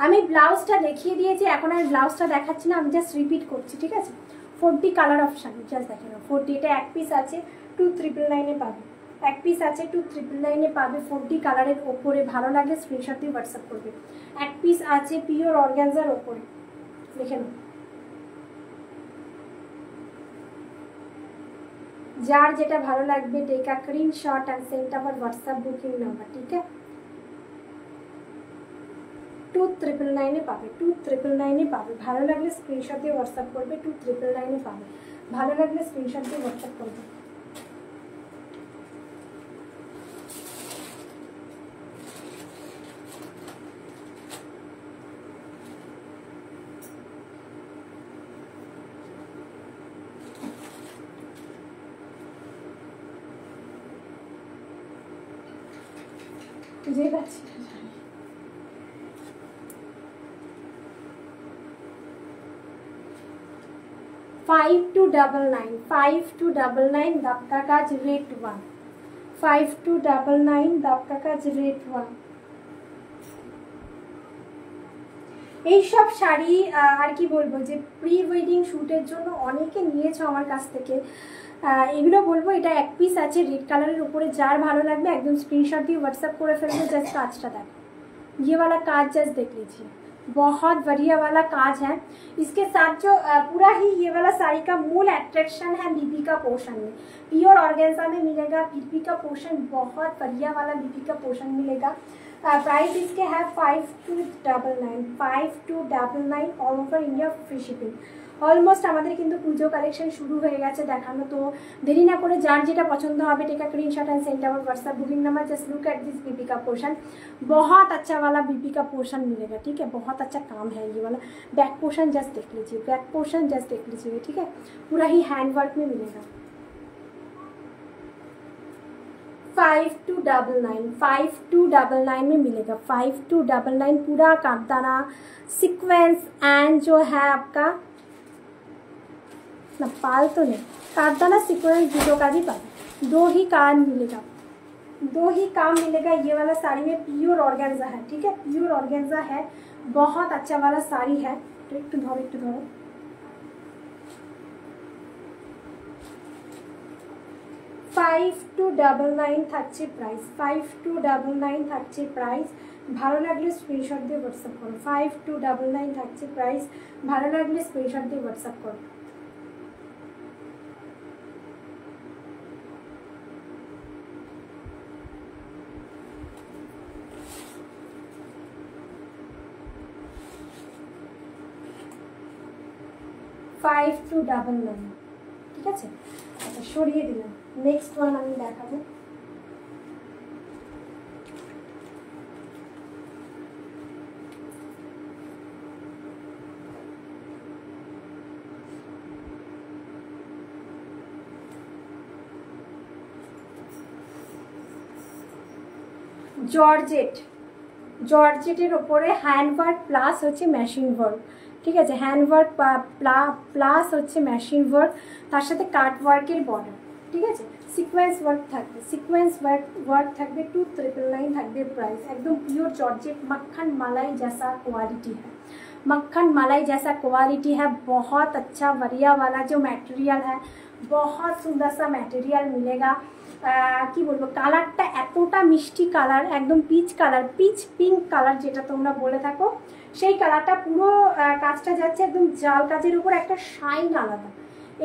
আমি ব্লাউজটা দেখিয়ে দিয়েছি, এখন আর ব্লাউজটা দেখাচ্ছি না, আমি জাস্ট রিপিট করছি, ঠিক আছে। 40 কালার অপশান জাস্ট দেখে নাও। 40 এটা এক পিস আছে, 2999-এ পাবে, এক পিস আছে 2999-এ পাবে। 40 কালারের ওপরে ভালো লাগলে স্ক্রিনশট দিয়ে হোয়াটসঅ্যাপ করবে। এক পিস আছে পিওর অর্গানজার ওপরে, দেখে নাও। যার যেটা ভালো লাগবে take a screenshot and send our WhatsApp booking number, ঠিক আছে। 2999-এ পাবে, 2999-এ পাবে। ভালো লাগলে স্ক্রিনশট দিয়ে হোয়াটসঅ্যাপ করবে। 2999-এ পাবে, ভালো লাগলে স্ক্রিনশট দিয়ে হোয়াটসঅ্যাপ করবে। বুঝে পাচ্ছি 5299, 5299 दबका काज रेट 1, 5299 दबका काज रेट 1। এইসব শাড়ি আর কি বলবো, যে প্রি ওয়েডিং শ্যুটের জন্য অনেকে নিয়েছো আমার কাছ থেকে। এগুলো বলবো এটা এক পিস আছে রেড কালারের উপরে। যার ভালো লাগবে একদম स्क्रीनशॉट দিয়ে व्हाट्सएप করে ফেলবে। जस्ट काजটা देखो, ये वाला काज जस्ट देख लीजिए, बहुत बढ़िया वाला काज है। इसके साथ जो पूरा ही ये वाला साड़ी का मूल अट्रैक्शन है बीबी का पोर्शन में, प्योर ऑर्गेन्जा में मिलेगा। बीबी का पोर्शन बहुत बढ़िया वाला बीबी का पोर्शन मिलेगा। प्राइस इसके है 5299, 5299 all over India free shipping. Almost আমাদের কিন্তু পুজো কালেকশন শুরু হয়ে গেছে দেখানো। তো দেরি না করে যার যেটা পছন্দ হবে take a screenshot and send our WhatsApp booking number. Just look at this बीबी का पोर्शन, बहुत अच्छा वाला बीबी का पोर्शन मिलेगा, ठीक है। बहुत अच्छा काम है ये वाला। बैक पोर्शन जस्ट देख लीजिए, बैक पोर्शन जस्ट देख लीजिए, ठीक है। पूरा ही हैंड वर्क में मिलेगा। 5299, 5299 में मिलेगा। 5299 पूरा कांताना सीक्वेंस एंड जो है आपका ना पाल तो नहीं, कांताना सीक्वेंस दोनों का भी पाल, दो ही काम मिलेगा, दो ही काम मिलेगा। ये वाला साड़ी में प्योर ऑर्गेन्जा है, ठीक है, प्योर ऑर्गेन्जा है, बहुत अच्छा वाला साड़ी है। तो एक धरो 5299 থাকছে প্রাইস, 5299 থাকছে প্রাইস। ভালো লাগলে স্ক্রিনশট দিয়ে হোয়াটসঅ্যাপ করো। 5299 থাকছে প্রাইস, ভালো লাগলে স্ক্রিনশট দিয়ে হোয়াটসঅ্যাপ করো। 5299, ঠিক আছে। আচ্ছা সরিয়ে দিলাম, নেক্সট ওয়ান আমি দেখাবো। জর্জেটের ওপরে হ্যান্ডওয়ার্ক প্লাস হচ্ছে মেশিন ওয়ার্ক, ঠিক আছে। হ্যান্ডওয়ার্ক প্লাস হচ্ছে মেশিন ওয়ার্ক, তার সাথে কাট ওয়ার্কের বর্ডার, ঠিক আছে। সিকোয়েন্স ওয়ার্ক থাকবে, সিকোয়েন্স ওয়ার্ক থাকবে, 2999 থাকবে প্রাইস। একদম পিওর जॉर्जेट, मक्खन मलाई जैसा क्वालिटी है, मक्खन मलाई जैसा क्वालिटी है। बहुत अच्छा वरिया वाला जो मटेरियल है, बहुत सुंदर सा मटेरियल मिलेगा। কি বলবো, কালারটা এতটা মিষ্টি কালার, একদম peach colour, pitch pink colour যেটা তোমরা বলে থাকো, সেই কালারটা পুরো কাজটা যাচ্ছে একদম জাল কাজের উপর, একটা শাইন আলাদা।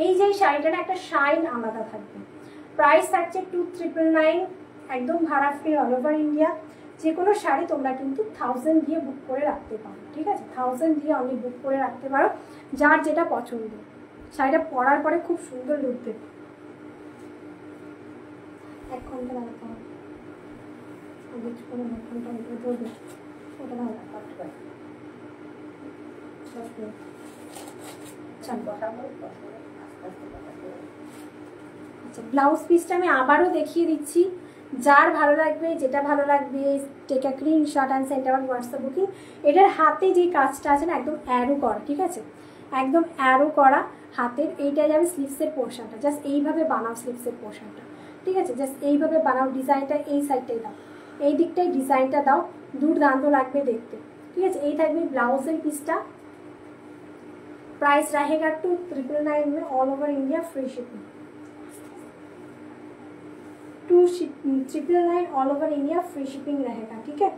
এই যে শাড়িটার একটা শাইন আলাদা থাকবে। প্রাইস থাকছে 2999, একদম ভাড়া ফ্রি, অল ওভার ইন্ডিয়া। যে কোনো শাড়ি তোমরা কিন্তু 1000 দিয়ে বুক করে রাখতে পারো, ঠিক আছে। 1000 দিয়ে অনলি বুক করে রাখতে পারো, যার যেটা পছন্দ। শাড়িটা পরার পরে খুব সুন্দর লুক দেবে। 1 ঘন্টা লাগাতে হবে, ঘন্টা ধরবে, ওটা ভালো কাটতে পারে। আচ্ছা ব্লাউজ পিসটা আমি আবারও দেখিয়ে দিচ্ছি, যার ভালো লাগবে, যেটা ভালো লাগবে take a screenshot and send our WhatsApp booking. এটার হাতে যে কাজটা আছে না, একদম অ্যারো করা, ঠিক আছে, একদম অ্যারো করা হাতের। এইটা যাবে স্লিভসের পোর্শনটা, জাস্ট এইভাবে বানাও স্লিভসের পোর্শনটা, ঠিক আছে। জাস্ট এইভাবে বানাও, ডিজাইনটা এই সাইডটাই দাও, এই দিকটাই ডিজাইনটা দাও, দুর্দান্ত লাগবে দেখতে, ঠিক আছে। এই থাকবে ব্লাউজের পিসটা। प्राइस रहेगा 2999 में, all over India free shipping. 2999 all over India free shipping रहेगा, ठीक है।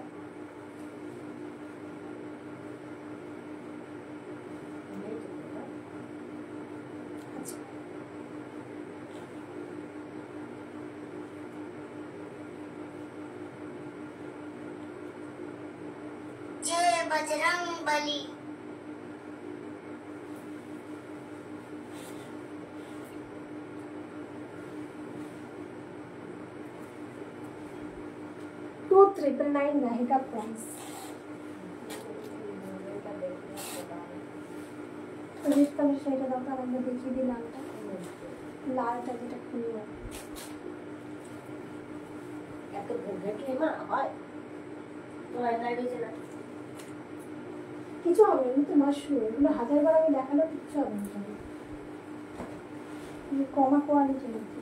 जय बजरंग बली। टू 999 रहेगा प्राइस। रेड कलर শাড়িটা দাও, তার আমরা দেখিয়ে দিই লালটা, লালটা যেটা খুলবো। এত ভেটে মা হয় তো লাইট হয়েছে না, কিছু হবে না, তো মাশরুম এগুলো 1000 বার আমি দেখালো কিচ্ছু হবে না। কমা কোয়ালিটি নাকি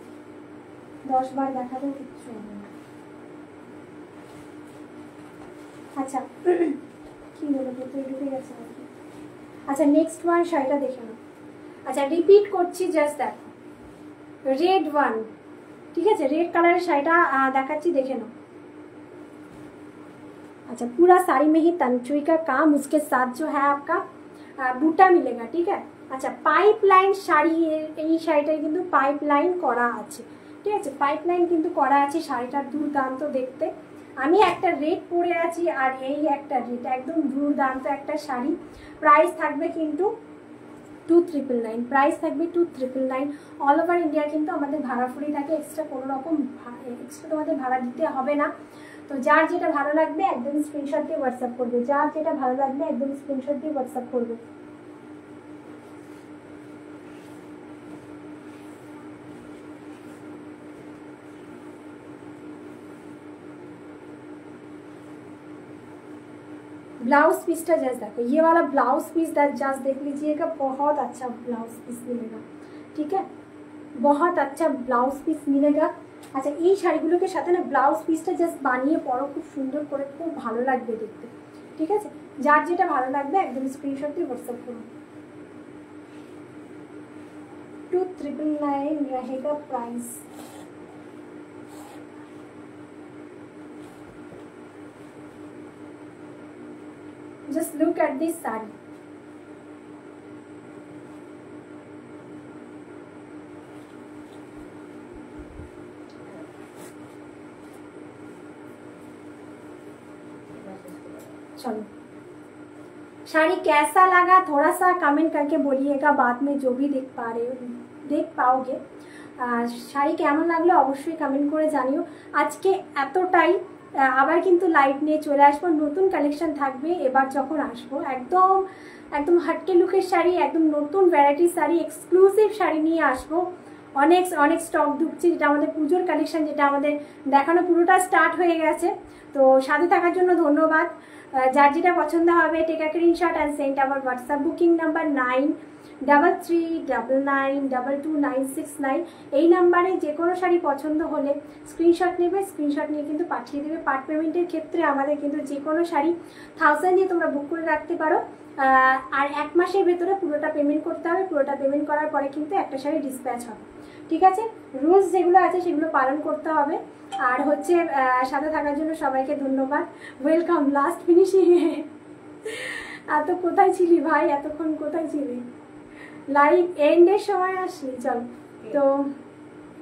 10 বার দেখালেও কিচ্ছু হবে না। আচ্ছা কি বলে তো ঢুকে গেছে নাকি। আচ্ছা নেক্সট ওয়ান শাড়িটা দেখে নাও। আচ্ছা রিপিট করছি, জাস্ট দেখো, রেড ওয়ান, ঠিক আছে। रेड कलर শাড়িটা দেখাচ্ছি, দেখে নাও। अच्छा पूरा साड़ी में ही तंचुई का काम, उसके साथ जो है आपका बूटा मिलेगा, ठीक है। अच्छा पाइपलाइन শাড়ি, এই শাড়িটাই কিন্তু পাইপলাইন করা আছে, ঠিক আছে। পাইপলাইন কিন্তু করা আছে, শাড়িটা দুর্দান্ত দেখতে। আমি একটা রেড পরে আছি আর এই একটা রেড, একদম দুর্দান্ত একটা শাড়ি। প্রাইস থাকবে কিন্তু 2999, প্রাইস থাকবে 2999। অল ওভার ইন্ডিয়া কিন্তু আমাদের ভাড়া ফ্রি থাকে, এক্সট্রা কোনো রকম এক্সট্রা তোমাদের ভাড়া দিতে হবে না। তো যার যেটা ভালো লাগবে একদম স্ক্রিনশট দিয়ে হোয়াটসঅ্যাপ করবে, যার যেটা ভালো লাগবে একদম স্ক্রিনশট দিয়ে হোয়াটসঅ্যাপ করবে। ब्लाउज पीसटा जस्ट देखो, ये वाला ब्लाउज पीस जस्ट देख लीजिएगा, बहुत अच्छा ब्लाउज पीस मिलेगा, ठीक है। बहुत अच्छा ब्लाउज पीस मिलेगा। আচ্ছা এই শাড়িগুলোকে সাথে না ব্লাউজ পিসটা জাস্ট বানিয়ে পরো, খুব সুন্দর করে, খুব ভালো লাগবে দেখতে, ঠিক আছে। যার যেটা ভালো লাগবে একদম স্ক্রিনশট দিয়ে হোয়াটসঅ্যাপ করুন। 2999 रहेगा price. Just look at this saree. चलो साड़ी कैसा लगा थोड़ा सा कमेंट करके बोलिएगा, बाद में जो भी देख पाओगे। শাড়ি কেমন লাগলো অবশ্যই কমেন্ট করে জানিও। আজকে এতটাই, আবার কিন্তু লাইভ নিয়ে চলে আসবো, নতুন কালেকশন থাকবে এবার যখন আসবো, একদম একদম হাটকে লুকের শাড়ি, একদম নতুন ভ্যারাইটির শাড়ি, এক্সক্লুসিভ শাড়ি নিয়ে আসবো। অনেক অনেক স্টক ঢুকছে, যেটা আমাদের পুজোর কালেকশন, যেটা আমাদের দেখানো পুরোটা স্টার্ট হয়ে গেছে। তো সাথে থাকার জন্য ধন্যবাদ। যার যেটা পছন্দ হবে take a screenshot and send আমার হোয়াটসঅ্যাপ বুকিং নাম্বার 9339222969। এই নাম্বারে যে কোনো শাড়ি পছন্দ হলে স্ক্রিনশট নেবে, স্ক্রিনশট নিয়ে কিন্তু পাঠিয়ে দেবে। পার্ট পেমেন্টের ক্ষেত্রে আমাদের কিন্তু যে কোনো শাড়ি 1000 দিয়ে তোমরা বুক করে রাখতে পারো, আর 1 মাসের ভেতরে পুরোটা পেমেন্ট করতে হবে। পুরোটা পেমেন্ট করার পরে কিন্তু একটা শাড়ি ডিসপ্যাচ হবে, ঠিক আছে? রুলস যেগুলো আছে সেগুলো পালন করতে হবে। আর হচ্ছে সাথে থাকার জন্য সবাইকে ধন্যবাদ, ওয়েলকাম। লাস্ট ফিনিশিং এত কোথায় ছিলি ভাই, এতক্ষণ কোথায় ছিলি? লাইভ এন্ডের সময় আসলি, চল। তো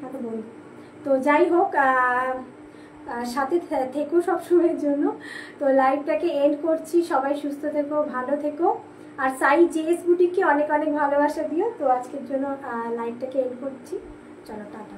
এত বলি, তো যাই হোক, সাথে থেকো সবসময়ের জন্য। তো লাইভটাকে এন্ড করছি, সবাই সুস্থ থেকো, ভালো থেকো, আর সাই জেএস বুটিককে অনেক অনেক ভালোবাসা দিও। তো আজকের জন্য লাইভটাকে এন্ড করছি, চলো টাটা।